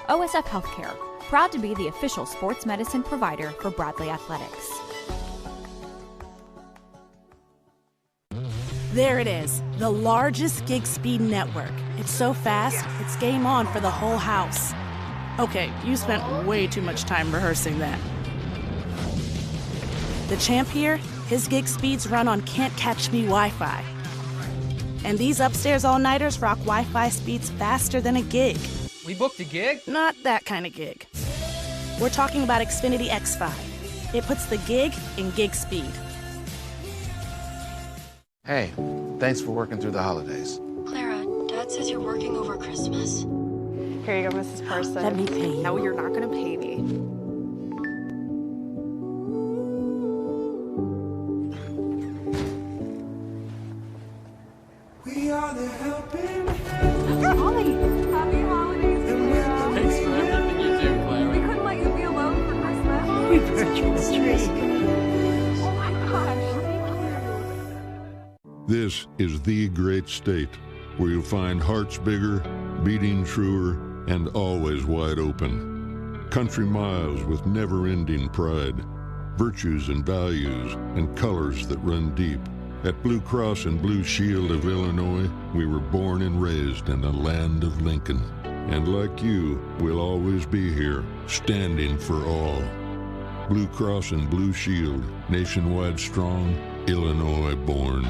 OSF Healthcare, proud to be the official sports medicine provider for Bradley Athletics. There it is, the largest gig speed network. It's so fast, it's game on for the whole house. Okay, you spent way too much time rehearsing that. The champ here, his gig speeds run on Can't Catch Me Wi-Fi. And these upstairs all-nighters rock Wi-Fi speeds faster than a gig. We booked a gig? Not that kind of gig. We're talking about Xfinity X5. It puts the gig in gig speed. Hey, thanks for working through the holidays. Clara, Dad says you're working over Christmas. Here you go, Mrs. Person. Let me pay you. No, you're not going to pay me. We are the helping Holly, happy holidays, Clara. Thanks for everything you do, Clara. We couldn't let you be alone for Christmas. We purchased the tree. Oh my gosh, thank you. This is the great state where you'll find hearts bigger, beating truer, and always wide open. Country miles with never-ending pride, virtues and values, and colors that run deep. At Blue Cross and Blue Shield of Illinois, we were born and raised in the land of Lincoln. And like you, we'll always be here, standing for all. Blue Cross and Blue Shield, nationwide strong, Illinois born.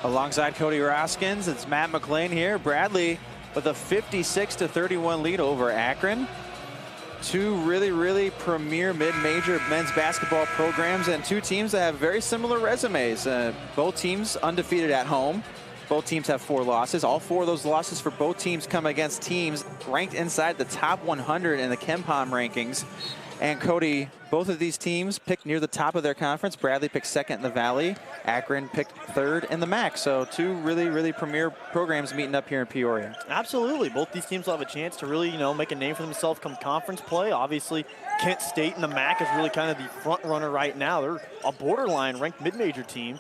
Alongside Cody Roskins, it's Matt McLean here. Bradley with a 56-31 lead over Akron. Two really premier mid-major men's basketball programs and two teams that have very similar resumes. Both teams undefeated at home. Both teams have 4 losses. All 4 of those losses for both teams come against teams ranked inside the top 100 in the KenPom rankings. And Cody, both of these teams picked near the top of their conference. Bradley picked 2nd in the Valley. Akron picked 3rd in the MAC. So two really premier programs meeting up here in Peoria. Absolutely. Both these teams will have a chance to really, make a name for themselves come conference play. Obviously, Kent State and the MAC is really kind of the front runner right now. They're a borderline ranked mid-major team.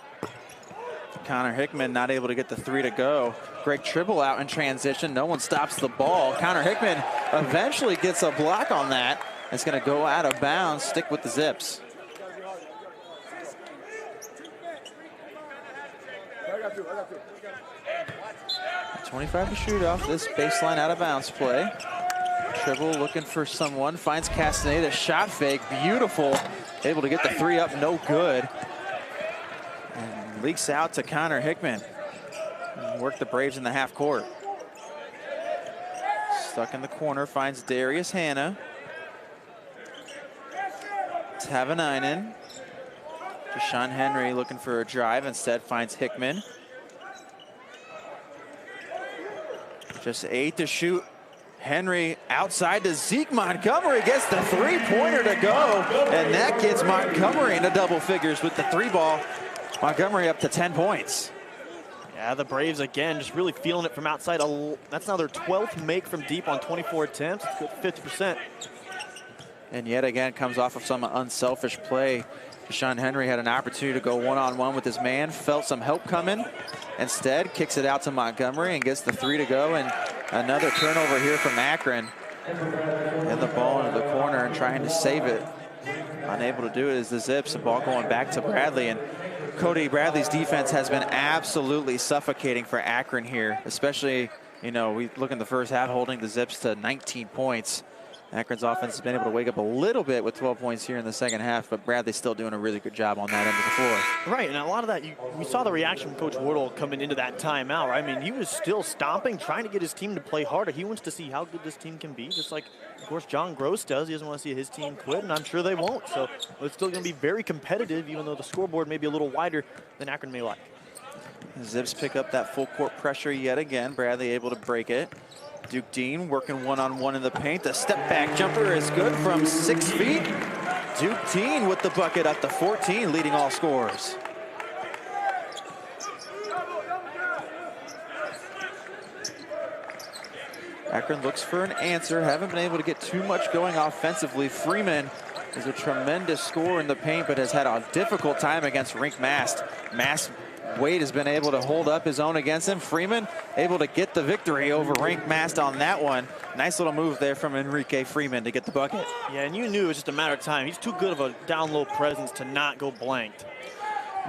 Connor Hickman not able to get the 3 to go. Greg Tribble out in transition. No one stops the ball. Connor Hickman eventually gets a block on that. It's going to go out of bounds, stick with the Zips. .25 to shoot off this baseline out of bounds play. Tribble looking for someone, finds Castaneda, shot fake, beautiful. Able to get the 3 up, no good. And leaks out to Connor Hickman. Work the Braves in the half court. Stuck in the corner, finds Darius Hanna. Tavanainen. Deshaun Henry looking for a drive, instead finds Hickman. Just 8 to shoot. Henry outside to Zeke Montgomery, gets the 3-pointer to go, and that gets Montgomery into double figures with the 3 ball. Montgomery up to 10 points. Yeah, the Braves again just really feeling it from outside. That's now their 12th make from deep on 24 attempts. It's good 50%. And yet again comes off of some unselfish play. Deshaun Henry had an opportunity to go one-on-one with his man, felt some help coming. Instead, kicks it out to Montgomery and gets the 3 to go. And another turnover here from Akron. And the ball into the corner and trying to save it. Unable to do it is the Zips. The ball going back to Bradley. And Cody, Bradley's defense has been absolutely suffocating for Akron here. Especially, we look in the first half holding the Zips to 19 points. Akron's offense has been able to wake up a little bit with 12 points here in the second half, but Bradley's still doing a really good job on that end of the floor. Right, and a lot of that, we saw the reaction from Coach Wardle coming into that timeout, right? I mean, he was still stomping, trying to get his team to play harder. He wants to see how good this team can be, just like, of course, John Gross does. He doesn't want to see his team quit, and I'm sure they won't. So it's still going to be very competitive, even though the scoreboard may be a little wider than Akron may like. The Zips pick up that full court pressure yet again. Bradley able to break it. Duke Dean working one-on-one in the paint. The step-back jumper is good from 6 feet. Duke Dean with the bucket up to 14, leading all scorers. Akron looks for an answer. Haven't been able to get too much going offensively. Freeman is a tremendous scorer in the paint, but has had a difficult time against Rink Mast. Wade has been able to hold up his own against him. Freeman able to get the victory over Rink Mast on that one. Nice little move there from Enrique Freeman to get the bucket. Yeah, and you knew it was just a matter of time. He's too good of a down-low presence to not go blanked.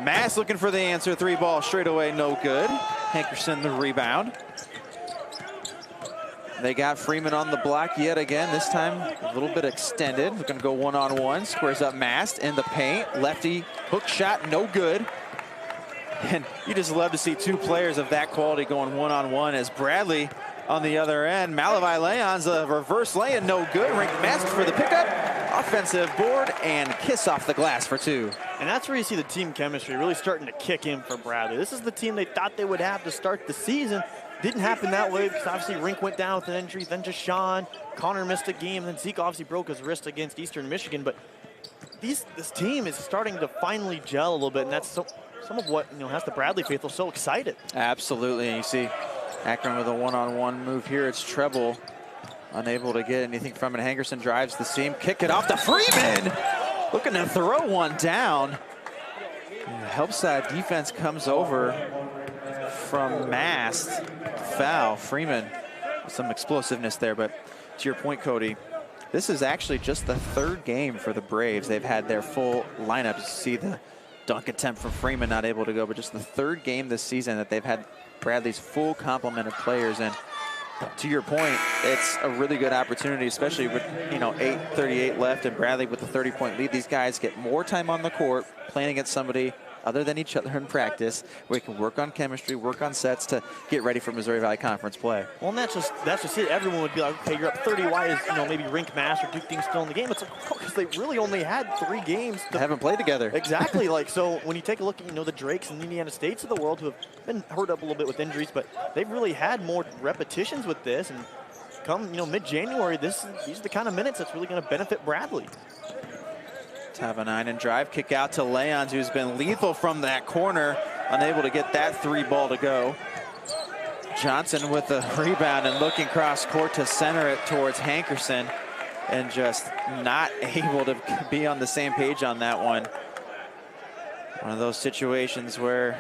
Mast looking for the answer. 3 ball straight away, no good. Hankerson the rebound. They got Freeman on the block yet again. This time a little bit extended. We're going to go one-on-one. Squares up Mast in the paint. Lefty hook shot, no good. And you just love to see 2 players of that quality going one-on-one as Bradley On the other end, Malavi Leon's a reverse lay-in, no good. Rink masked for the pickup. Offensive board and kiss off the glass for 2. And that's where you see the team chemistry really starting to kick in for Bradley. This is the team they thought they would have to start the season. Didn't happen that way because obviously Rink went down with an injury, then Deshaun. Connor missed a game, then Zeke obviously broke his wrist against Eastern Michigan. But this team is starting to finally gel a little bit, and that's some of what has the Bradley faithful so excited. Absolutely, and you see Akron with a one-on-one move here. It's treble, unable to get anything from it. Hankerson drives the seam, kick it off to Freeman. Looking to throw one down. And the help side defense comes over from Mast. Foul. Freeman, some explosiveness there, but to your point, Cody, this is actually just the 3rd game for the Braves. They've had their full lineup. You see the dunk attempt from Freeman, not able to go, but just the 3rd game this season that they've had Bradley's full complement of players. And to your point, it's a really good opportunity, especially with 8:38 left and Bradley with the 30-point lead. These guys get more time on the court playing against somebody other than each other in practice. We can work on chemistry, work on sets to get ready for Missouri Valley Conference play. Well, and that's just it. Everyone would be like, okay, you're up 30. Why is maybe Rink Mass or Duke Dean still in the game? It's like, because they really only had 3 games. They haven't played together. Exactly. so when you take a look at the Drakes and Indiana States of the world who have been hurt up a little bit with injuries, but they've really had more repetitions with this. And come mid-January, these are the kind of minutes that's really going to benefit Bradley. Tavanainen drive, kick out to Leons, who's been lethal from that corner, unable to get that 3 ball to go. Johnson with the rebound and looking cross court to center it towards Hankerson, and just not able to be on the same page on that one. One of those situations where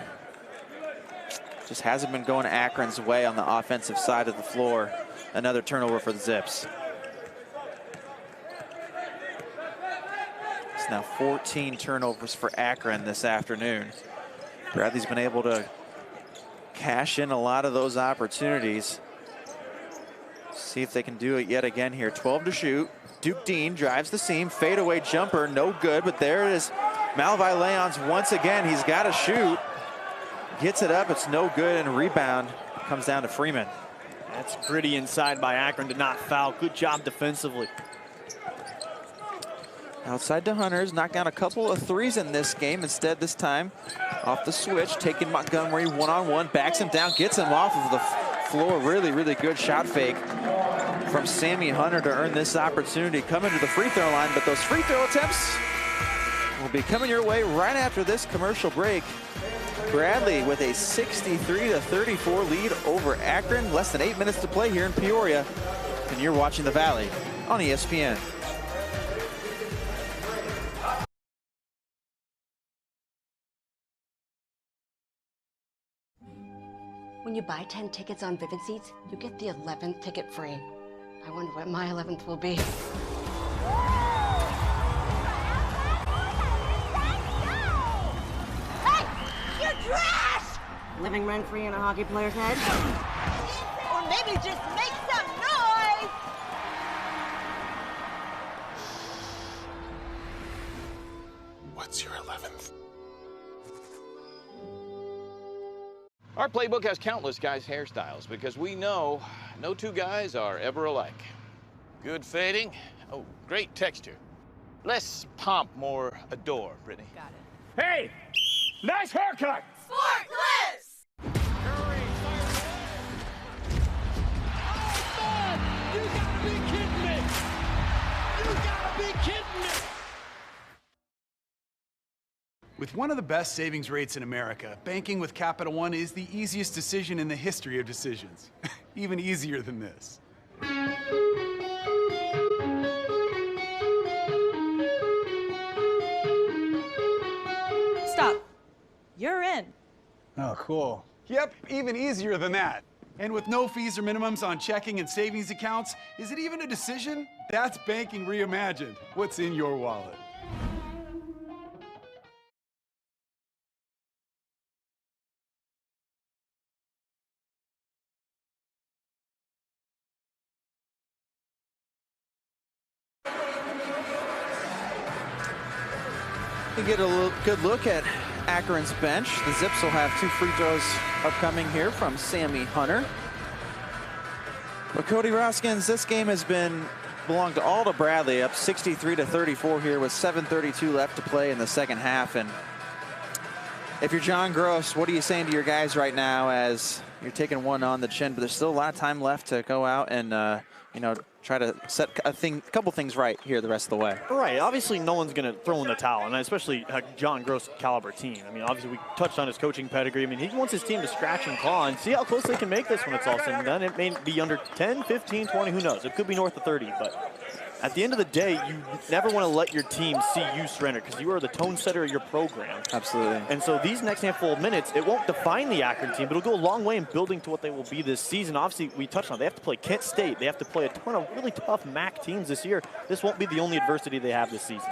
just hasn't been going Akron's way on the offensive side of the floor. Another turnover for the Zips. It's now 14 turnovers for Akron this afternoon. Bradley's been able to cash in a lot of those opportunities. See if they can do it yet again here. 12 to shoot. Duke Dean drives the seam, fadeaway jumper, no good, but there it is. Malavi Leons once again, he's got to shoot. Gets it up, it's no good, and rebound comes down to Freeman. That's gritty inside by Akron to not foul. Good job defensively. Outside to Hunters, knocked down a couple of 3s in this game. Instead, this time, off the switch, taking Montgomery one-on-one, backs him down, gets him off of the floor. Really, really good shot fake from Sammy Hunter to earn this opportunity. Coming to the free throw line, but those free throw attempts will be coming your way right after this commercial break. Bradley with a 63-34 lead over Akron. Less than 8 minutes to play here in Peoria. And you're watching the Valley on ESPN. When you buy 10 tickets on Vivid Seats, you get the 11th ticket free. I wonder what my 11th will be. Hey! You're trash! Living rent-free in a hockey player's head? Or maybe just make some noise! What's your 11th? Our playbook has countless guys' hairstyles because we know no 2 guys are ever alike. Good fading. Oh, great texture. Less pomp, more adore, Brittany. Got it. Hey! Nice haircut! Sport clips! You gotta be kidding me! You gotta be kidding me! With one of the best savings rates in America, banking with Capital One is the easiest decision in the history of decisions. Even easier than this. Stop. You're in. Oh, cool. Yep, even easier than that. And with no fees or minimums on checking and savings accounts, is it even a decision? That's banking reimagined. What's in your wallet? You get a good look at Akron's bench. The Zips will have 2 free throws upcoming here from Sammy Hunter. Well, Cody Roskins, this game has belonged all to Bradley, up 63-34 here with 7:32 left to play in the second half. And if you're John Gross, what are you saying to your guys right now as you're taking one on the chin, but there's still a lot of time left to go out and, you know, try to set a couple things right here the rest of the way. Right. Obviously, no one's going to throw in the towel, and especially a John Gross caliber team. I mean, obviously, we touched on his coaching pedigree. I mean, he wants his team to scratch and claw and see how close they can make this when it's all said and done. It may be under 10, 15, 20, who knows? It could be north of 30, but at the end of the day, you never want to let your team see you surrender because you are the tone setter of your program. Absolutely. And so these next handful of minutes, it won't define the Akron team, but it'll go a long way in building to what they will be this season. Obviously, we touched on it. They have to play Kent State. They have to play a ton of really tough MAC teams this year. This won't be the only adversity they have this season.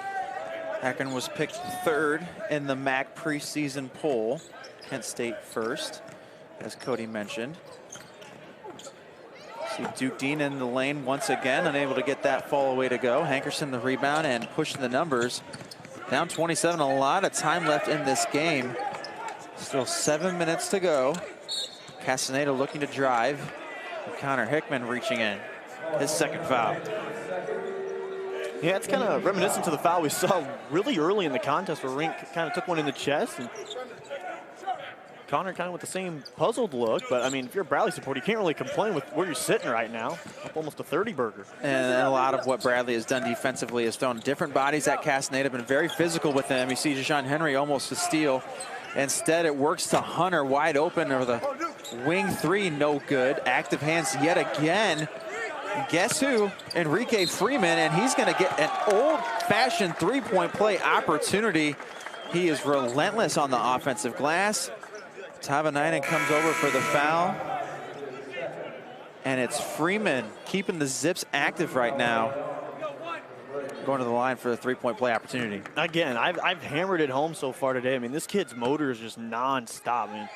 Akron was picked 3rd in the MAC preseason poll. Kent State first, as Cody mentioned. See Duke Dean in the lane once again, unable to get that fall away to go. Hankerson the rebound and pushing the numbers. Down 27, a lot of time left in this game. Still 7 minutes to go. Castaneda looking to drive. Connor Hickman reaching in. His second foul. Yeah, it's kind of reminiscent to the foul we saw really early in the contest where Rink kind of took one in the chest. And Connor kind of with the same puzzled look, but I mean, if you're a Bradley supporter, you can't really complain with where you're sitting right now. Up almost a 30-burger. And a lot of what Bradley has done defensively is thrown different bodies at Castaneda, been very physical with them. You see Deshaun Henry almost a steal. Instead, it works to Hunter wide open, or the wing three, no good. Active hands yet again. Guess who? Enrique Freeman, and he's going to get an old-fashioned three-point play opportunity. He is relentless on the offensive glass. Tavanainen comes over for the foul. And it's Freeman keeping the Zips active right now. Going to the line for a three-point play opportunity. Again, I've hammered it home so far today. I mean, this kid's motor is just non-stop. I mean,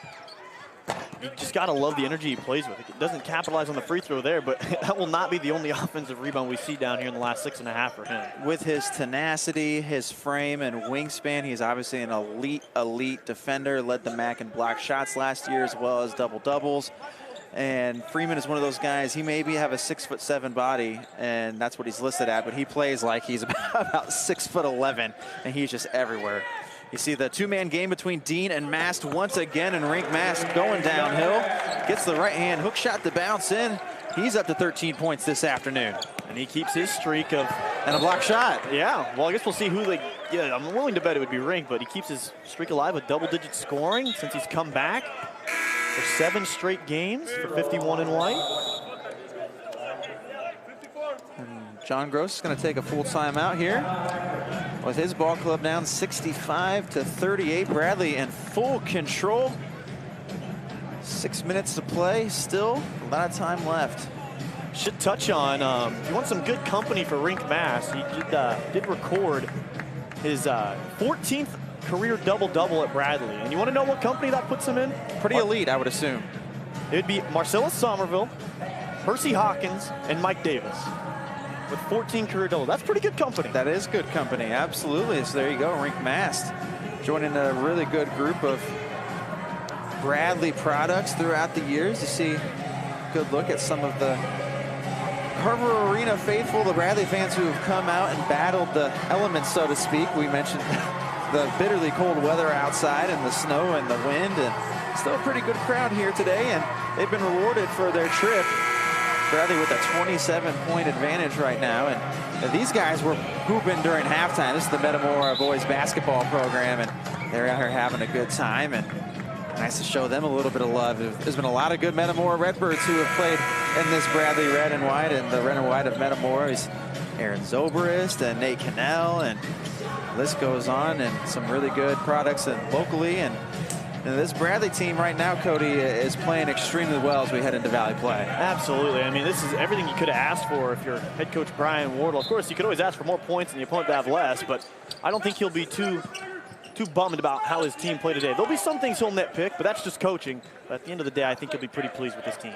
you just got to love the energy he plays with. It doesn't capitalize on the free throw there, but that will not be the only offensive rebound we see down here in the last 6.5 for him. With his tenacity, his frame, and wingspan, he's obviously an elite defender. Led the MAC in block shots last year as well as double-doubles. And Freeman is one of those guys, he maybe have a 6'7" body, and that's what he's listed at, but he plays like he's about 6'11", and he's just everywhere. You see the two-man game between Dean and Mast once again, and Rink Mast going downhill. Gets the right hand hook shot to bounce in. He's up to 13 points this afternoon. And he keeps his streak of... And a block shot. Yeah, well, I guess we'll see who they... Yeah, I'm willing to bet it would be Rink, but he keeps his streak alive with double-digit scoring since he's come back for 7 straight games for 51 in white. And John Gross is going to take a full timeout here with his ball club down 65-38. Bradley in full control. 6 minutes to play, still a lot of time left. Should touch on, if you want some good company for Rink Mast, he did record his 14th career double-double at Bradley. And you want to know what company that puts him in? Pretty elite, I would assume. It would be Marcellus Somerville, Percy Hawkins, and Mike Davis with 14 career doubles. That's pretty good company. That is good company, absolutely. So there you go, Rink Mast joining a really good group of Bradley products throughout the years. You see a good look at some of the Carver Arena faithful, the Bradley fans who have come out and battled the elements, so to speak. We mentioned the bitterly cold weather outside and the snow and the wind, and still a pretty good crowd here today, and they've been rewarded for their trip. Bradley with a 27-point advantage right now, and these guys were hooping during halftime. This is the Metamora boys basketball program, and they're out here having a good time, and nice to show them a little bit of love. There's been a lot of good Metamora Redbirds who have played in this Bradley red and white, and the red and white of Metamora is Aaron Zobrist and Nate Cannell, and the list goes on, and some really good products and locally. And this Bradley team right now, Cody, is playing extremely well as we head into Valley play. Absolutely. I mean, this is everything you could have asked for if you're head coach Brian Wardle. Of course, you could always ask for more points and the opponent to have less, but I don't think he'll be too bummed about how his team played today. There'll be some things he'll nitpick, but that's just coaching. But at the end of the day, I think he'll be pretty pleased with his team.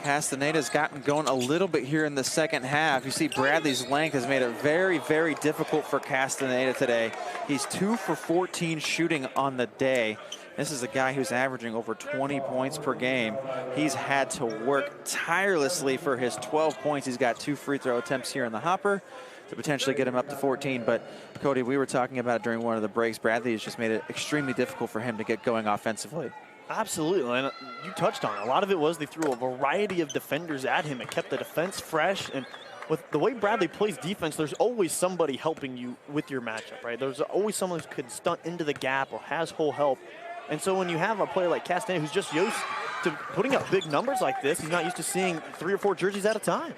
Castaneda's gotten going a little bit here in the second half. You see Bradley's length has made it very, very difficult for Castaneda today. He's 2 for 14 shooting on the day. This is a guy who's averaging over 20 points per game. He's had to work tirelessly for his 12 points. He's got 2 free throw attempts here in the hopper to potentially get him up to 14. But Cody, we were talking about it during one of the breaks. Bradley has just made it extremely difficult for him to get going offensively. Absolutely, and you touched on it. A lot of it was they threw a variety of defenders at him. It kept the defense fresh, and with the way Bradley plays defense, there's always somebody helping you with your matchup, right? There's always someone who could stunt into the gap or has whole help. And so when you have a player like Castaneda who's just used to putting up big numbers like this, he's not used to seeing 3 or 4 jerseys at a time.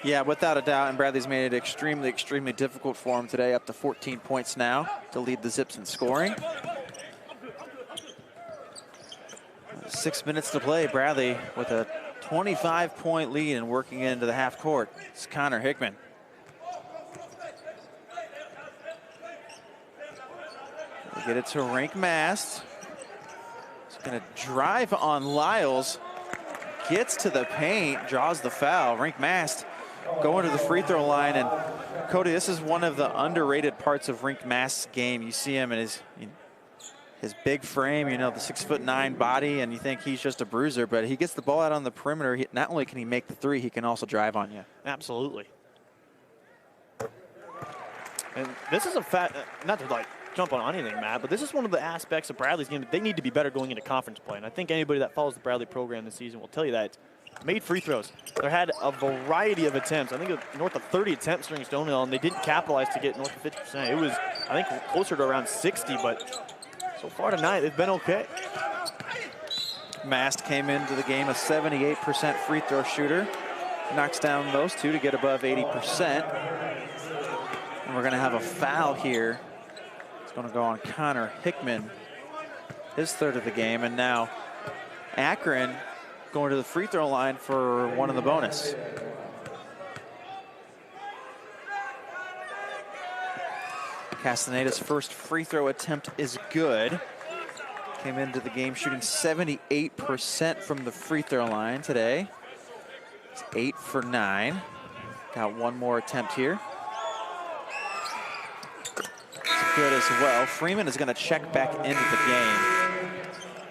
Yeah, without a doubt, and Bradley's made it extremely, extremely difficult for him today, up to 14 points now to lead the Zips in scoring. 6 minutes to play. Bradley with a 25-point lead and working into the half court. It's Connor Hickman. We'll get it to Rink Mast. He's going to drive on Lyles. Gets to the paint, draws the foul. Rink Mast going to the free throw line. And Cody, this is one of the underrated parts of Rink Mast's game. You see him in his big frame, you know, the 6'9" body, and you think he's just a bruiser, but he gets the ball out on the perimeter. Not only can he make the three, he can also drive on you. Absolutely. And this is a fact, not to like jump on anything, Matt, but this is one of the aspects of Bradley's game that they need to be better going into conference play. And I think anybody that follows the Bradley program this season will tell you that. Made free throws. They had a variety of attempts. I think it was north of 30 attempts during Stonehill, and they didn't capitalize to get north of 50%. It was, I think, closer to around 60, but so far tonight, they've been okay. Mast came into the game a 78% free throw shooter. Knocks down those two to get above 80%. And we're going to have a foul here. It's going to go on Connor Hickman, his third of the game. And now Akron going to the free throw line for one of the bonus. Castaneda's first free throw attempt is good. Came into the game shooting 78% from the free throw line today. It's 8 for 9. Got one more attempt here. It's good as well. Freeman is going to check back into the game,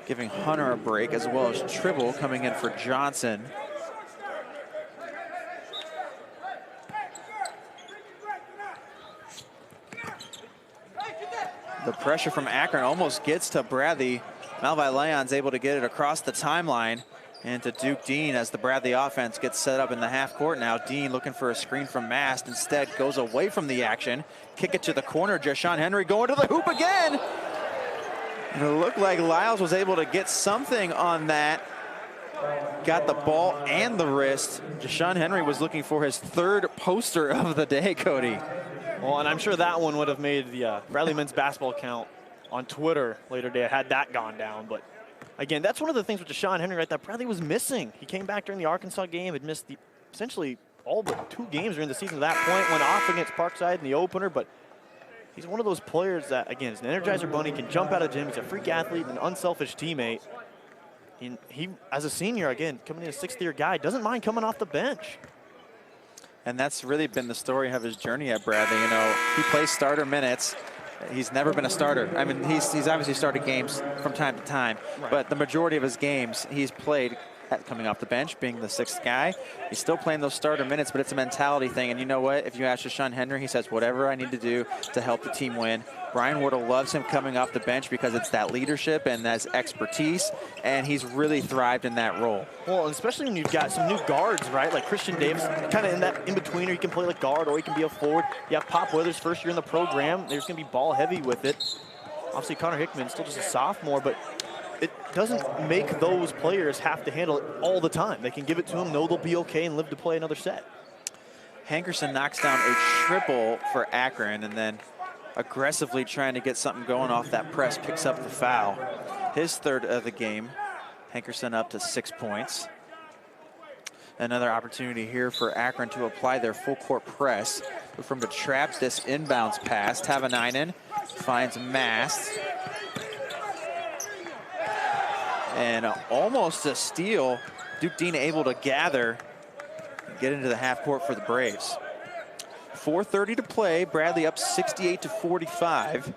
giving Hunter a break, as well as Tribble coming in for Johnson. The pressure from Akron almost gets to Bradley. Malvi Leon's able to get it across the timeline and to Duke Dean as the Bradley offense gets set up in the half court now. Dean looking for a screen from Mast. Instead goes away from the action. Kick it to the corner. Jashawn Henry going to the hoop again. And it looked like Lyles was able to get something on that. Got the ball and the wrist. Jashawn Henry was looking for his third poster of the day, Cody. Well, and I'm sure that one would have made the Bradley men's basketball account on Twitter later today had that gone down. But again, that's one of the things with Jashawn Henry, right, that Bradley was missing. He came back during the Arkansas game, had missed essentially all but 2 games during the season at that point, went off against Parkside in the opener, but he's one of those players that, again, is an Energizer Bunny, can jump out of the gym. He's a freak athlete and an unselfish teammate. And he, as a senior, again, coming in a 6th-year guy, doesn't mind coming off the bench. And that's really been the story of his journey at Bradley. You know, he plays starter minutes. He's never been a starter. I mean, he's obviously started games from time to time, right, but the majority of his games he's played coming off the bench, being the 6th guy. He's still playing those starter minutes, but it's a mentality thing. And you know what? If you ask Jashawn Henry, he says, whatever I need to do to help the team win. Brian Wardle loves him coming off the bench because it's that leadership and that's expertise, and he's really thrived in that role. Well, especially when you've got some new guards, right? Like Christian Davis, kind of in that in-betweener. He can play like guard or he can be a forward. You have Pop Withers, first year in the program. There's going to be ball heavy with it. Obviously, Connor Hickman, still just a sophomore, but it doesn't make those players have to handle it all the time. They can give it to them, know they'll be okay, and live to play another set. Hankerson knocks down a triple for Akron, and then aggressively trying to get something going off that press, picks up the foul. His third of the game. Hankerson up to 6 points. Another opportunity here for Akron to apply their full court press. From to trap this inbounds pass. Tavanainen finds Mast. And almost a steal Duke Dean able to gather and get into the half court for the Braves. 4:30 to play. Bradley up 68-45.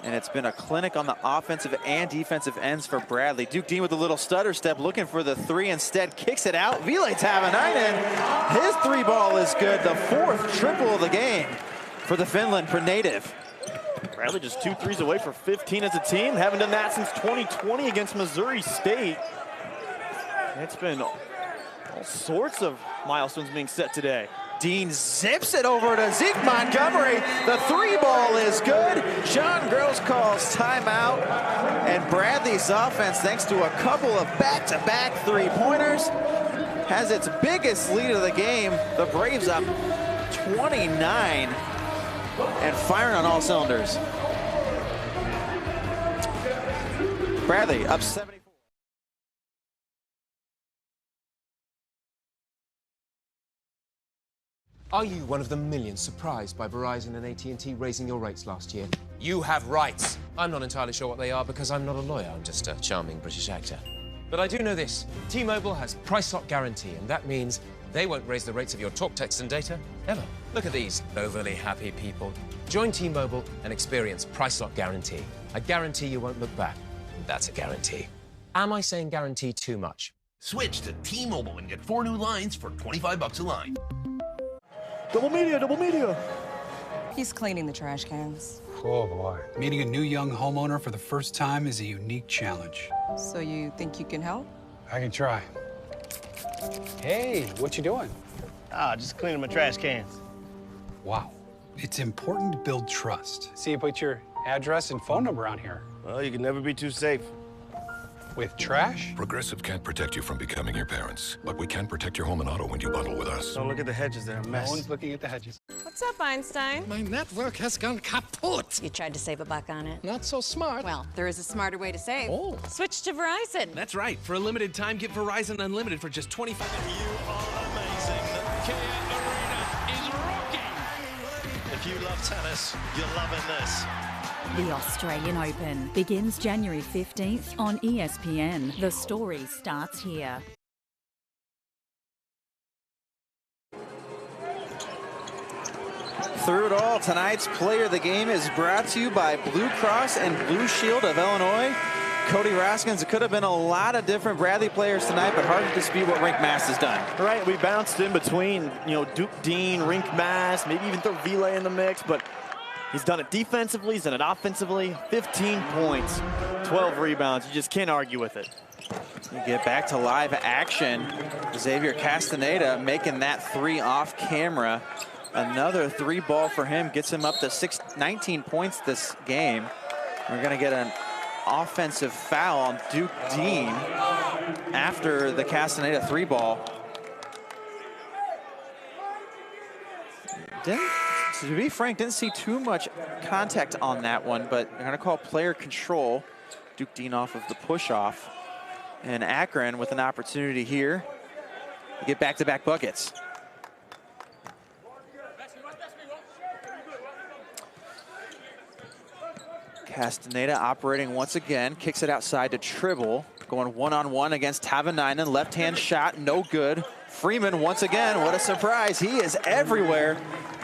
And it's been a clinic on the offensive and defensive ends for Bradley. Duke Dean with a little stutter step, looking for the three, instead kicks it out. Vile Tavanainen, his three ball is good. The fourth triple of the game for the Finland native. Bradley just 2 threes away for 15 as a team. Haven't done that since 2020 against Missouri State. It's been all sorts of milestones being set today. Dean zips it over to Zeke Montgomery. The three ball is good. Sean Gross calls timeout. And Bradley's offense, thanks to a couple of back-to-back three-pointers, has its biggest lead of the game. The Braves up 29 and firing on all cylinders. Bradley up 74. Are you one of the millions surprised by Verizon and AT&T raising your rates last year? You have rights. I'm not entirely sure what they are because I'm not a lawyer. I'm just a charming British actor. But I do know this. T-Mobile has price lock guarantee, and that means they won't raise the rates of your talk, text, and data ever. Look at these overly happy people. Join T-Mobile and experience price lock guarantee. I guarantee you won't look back. That's a guarantee. Am I saying guarantee too much? Switch to T-Mobile and get 4 new lines for $25 a line. Double media, double media. He's cleaning the trash cans. Oh, boy. Meeting a new young homeowner for the first time is a unique challenge. So you think you can help? I can try. Hey, what you doing? Just cleaning my trash cans. Wow. It's important to build trust. See, you put your address and phone number on here. Well, you can never be too safe. With trash? Progressive can't protect you from becoming your parents, but we can protect your home and auto when you bundle with us. Don't look at the hedges, they're a mess. No one's looking at the hedges. What's up, Einstein? My network has gone kaput. You tried to save a buck on it. Not so smart. Well, there is a smarter way to save. Oh. Switch to Verizon. That's right. For a limited time, get Verizon Unlimited for just $25. You are amazing. The Carver Arena is rocking. If you love tennis, you're loving this. The Australian Open begins January 15th on ESPN. The story starts here. Through it all, tonight's player of the game is brought to you by Blue Cross and Blue Shield of Illinois. Cody Raskins, it could have been a lot of different Bradley players tonight, but hard to dispute what Rink Mast has done. Right, we bounced in between, Duke Dean, Rink Mast, maybe even throw Vile in the mix, but he's done it defensively, he's done it offensively. 15 points, 12 rebounds. You just can't argue with it. You get back to live action. Xavier Castaneda making that three off camera. Another three ball for him gets him up to 19 points this game. We're going to get an offensive foul on Duke Dean after the Castaneda three ball. To be frank, didn't see too much contact on that one, but they're going to call player control. Duke Dean off of the push-off. And Akron with an opportunity here to get back-to-back buckets. Castaneda operating once again, kicks it outside to Tribble, going one-on-one against Tavanainen. Left-hand shot, no good. Freeman once again, what a surprise. He is everywhere.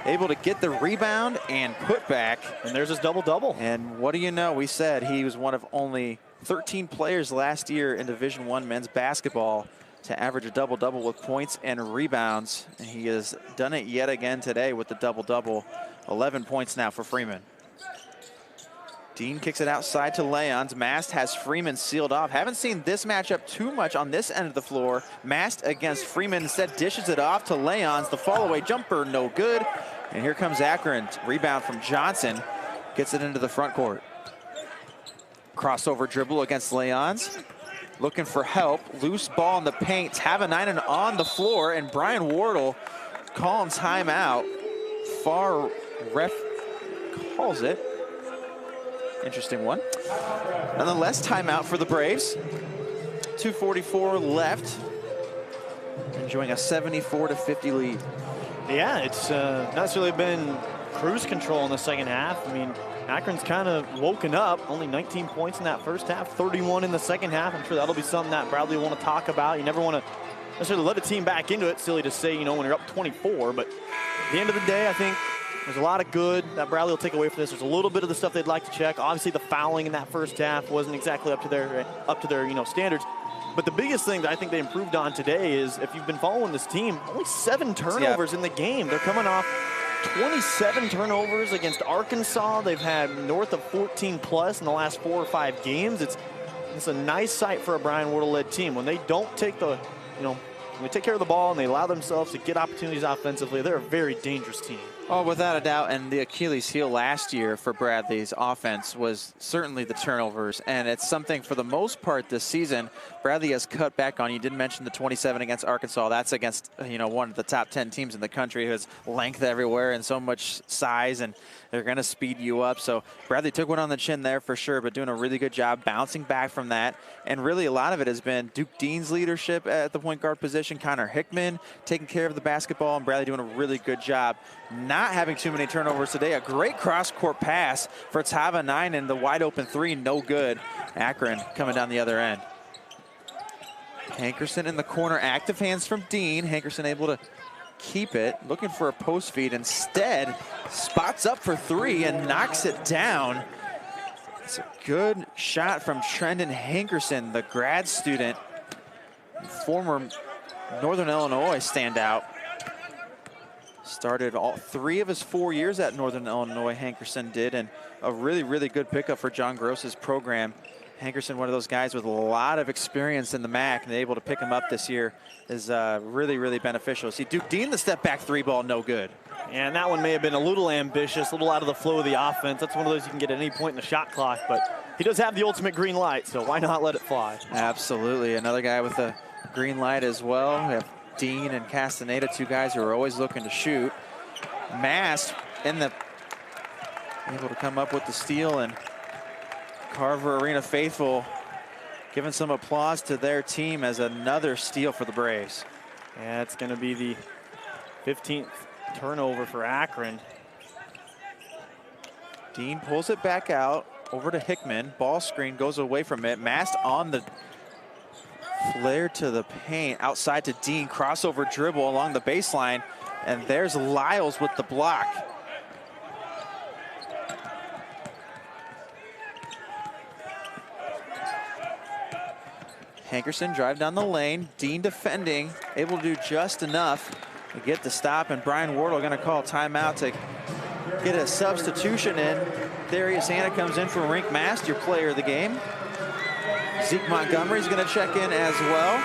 Able to get the rebound and put back. And there's his double-double. And what do you know, we said he was one of only 13 players last year in Division I men's basketball to average a double-double with points and rebounds. And he has done it yet again today with the double-double. 11 points now for Freeman. Dean kicks it outside to Leons. Mast has Freeman sealed off. Haven't seen this matchup too much on this end of the floor. Mast against Freeman, instead dishes it off to Leons. The fall-away jumper, no good. And here comes Akron. Rebound from Johnson. Gets it into the front court. Crossover dribble against Leons. Looking for help. Loose ball in the paint. Tavanainen on the floor. And Brian Wardle calling timeout. Far ref calls it. Interesting one. Nonetheless, timeout for the Braves. 2:44 left. Enjoying a 74-50 lead. Yeah, it's not necessarily been cruise control in the second half. I mean, Akron's kind of woken up. Only 19 points in that first half, 31 in the second half. I'm sure that'll be something that Bradley will want to talk about. You never want to necessarily let a team back into it. Silly to say, you know, when you're up 24. But at the end of the day, I think there's a lot of good that Bradley will take away from this. There's a little bit of the stuff they'd like to check. Obviously, the fouling in that first half wasn't exactly up to their standards. But the biggest thing that I think they improved on today is, if you've been following this team, only 7 turnovers in the game. They're coming off 27 turnovers against Arkansas. They've had north of 14 plus in the last 4 or 5 games. It's a nice sight for a Brian Wardle-led team. When they don't take the, when they take care of the ball and they allow themselves to get opportunities offensively, they're a very dangerous team. Oh, without a doubt, and the Achilles heel last year for Bradley's offense was certainly the turnovers, and it's something for the most part this season Bradley has cut back on. You did mention the 27 against Arkansas. That's against, one of the top 10 teams in the country who has length everywhere and so much size, and they're going to speed you up. So Bradley took one on the chin there for sure, but doing a really good job bouncing back from that. And really a lot of it has been Duke Dean's leadership at the point guard position, Connor Hickman taking care of the basketball, and Bradley doing a really good job not having too many turnovers today. A great cross-court pass for Tava 9, and the wide-open 3, no good. Akron coming down the other end. Hankerson in the corner, active hands from Dean. Hankerson able to keep it, looking for a post feed. Instead, spots up for 3 and knocks it down. It's a good shot from Trendon Hankerson, the grad student, former Northern Illinois standout. Started all 3 of his 4 years at Northern Illinois, Hankerson did, and a really, really good pickup for John Gross's program. Hankerson, one of those guys with a lot of experience in the MAC, and able to pick him up this year is really, really beneficial. See, Duke Dean, the step back 3 ball, no good. And that one may have been a little ambitious, a little out of the flow of the offense. That's one of those you can get at any point in the shot clock, but he does have the ultimate green light, so why not let it fly? Absolutely. Another guy with a green light as well. We have Dean and Castaneda, 2 guys who are always looking to shoot. Mast able to come up with the steal, and Carver Arena faithful giving some applause to their team as another steal for the Braves. Yeah, it's going to be the 15th turnover for Akron. Dean pulls it back out over to Hickman. Ball screen goes away from it. Mast on the flare to the paint, outside to Dean, crossover dribble along the baseline, and there's Lyles with the block. Hankerson drive down the lane. Dean defending, able to do just enough to get the stop, and Brian Wardle going to call timeout to get a substitution in. Darius Hanna comes in for Rink Mast, your player of the game. Zeke Montgomery's going to check in as well.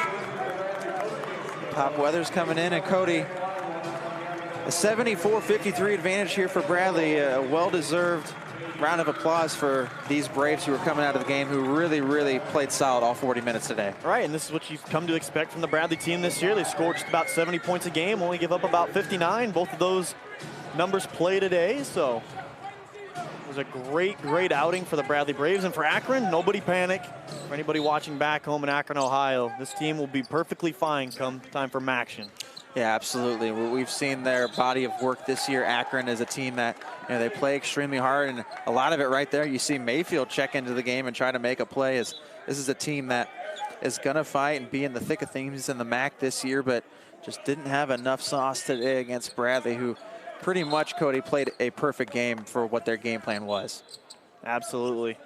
Pop Weathers coming in, and Cody, a 74-53 advantage here for Bradley. A well-deserved round of applause for these Braves who are coming out of the game, who really, really played solid all 40 minutes today. Right, and this is what you've come to expect from the Bradley team this year. They scored just about 70 points a game, only give up about 59. Both of those numbers play today, so it was a great, great outing for the Bradley Braves. And for Akron, nobody panic. For anybody watching back home in Akron, Ohio, this team will be perfectly fine come time for action. Yeah, absolutely. We've seen their body of work this year. Akron is a team that, they play extremely hard, and a lot of it right there. You see Mayfield check into the game and try to make a play. This is a team that is going to fight and be in the thick of things in the MAC this year, but just didn't have enough sauce today against Bradley, who pretty much, Cody, played a perfect game for what their game plan was. Absolutely.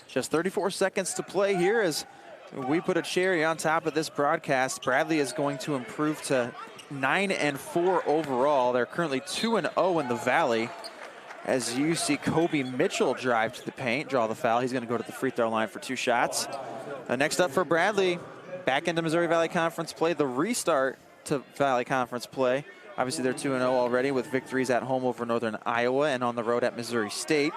Just 34 seconds to play here as we put a cherry on top of this broadcast. Bradley is going to improve to 9-4 overall. They're currently 2-0 in the Valley. As you see Kobe Mitchell drive to the paint, draw the foul. He's going to go to the free throw line for 2 shots. Next up for Bradley, back into Missouri Valley Conference play, the restart to Valley Conference play. Obviously, they're 2-0 already with victories at home over Northern Iowa and on the road at Missouri State.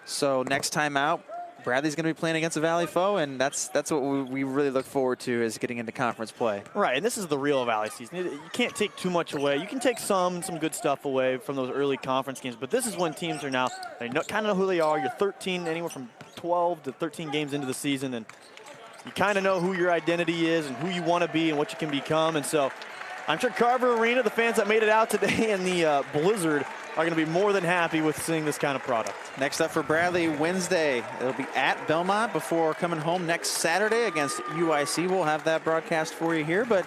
So next time out, Bradley's going to be playing against a Valley foe, and that's what we really look forward to, is getting into conference play. Right, and this is the real Valley season. You can't take too much away. You can take some good stuff away from those early conference games, but this is when teams are now, they kind of know who they are. You're 13, anywhere from 12 to 13 games into the season, and you kind of know who your identity is and who you want to be and what you can become. And so I'm sure Carver Arena, the fans that made it out today in the blizzard, are going to be more than happy with seeing this kind of product. Next up for Bradley, Wednesday. It'll be at Belmont before coming home next Saturday against UIC. We'll have that broadcast for you here. But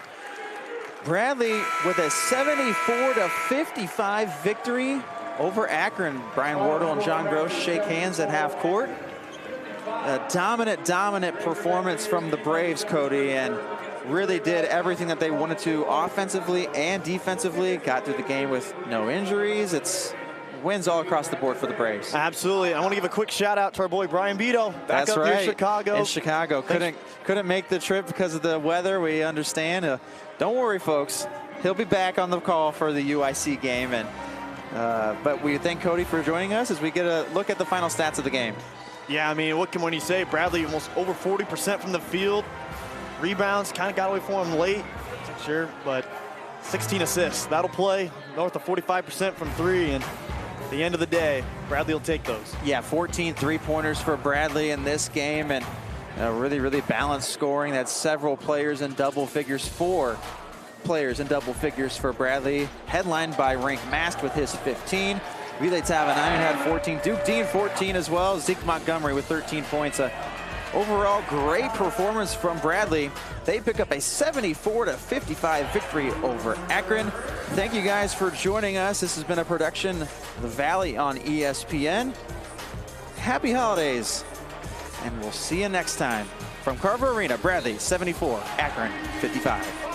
Bradley with a 74-55 victory over Akron. Brian Wardle and John Gross shake hands at half court. A dominant performance from the Braves, Cody, and really did everything that they wanted to offensively and defensively. Got through the game with no injuries. It's wins all across the board for the Braves. Absolutely. I want to give a quick shout out to our boy Brian Beto. Back That's up right. near Chicago. In Chicago. Couldn't make the trip because of the weather. We understand. Don't worry, folks. He'll be back on the call for the UIC game. And but we thank Cody for joining us as we get a look at the final stats of the game. Yeah, I mean, what can you say? Bradley almost over 40% from the field. Rebounds kind of got away from him late, sure, but 16 assists. That'll play north of 45% from three, and at the end of the day, Bradley will take those. Yeah, 14 three-pointers for Bradley in this game, and really balanced scoring. That's several players in double figures. 4 players in double figures for Bradley, headlined by Rink Mast with his 15. Relay Tavanine had 14. Duke Dean 14 as well. Zeke Montgomery with 13 points. Overall, great performance from Bradley. They pick up a 74-55 victory over Akron. Thank you guys for joining us. This has been a production of The Valley on ESPN. Happy holidays, and we'll see you next time. From Carver Arena, Bradley 74, Akron 55.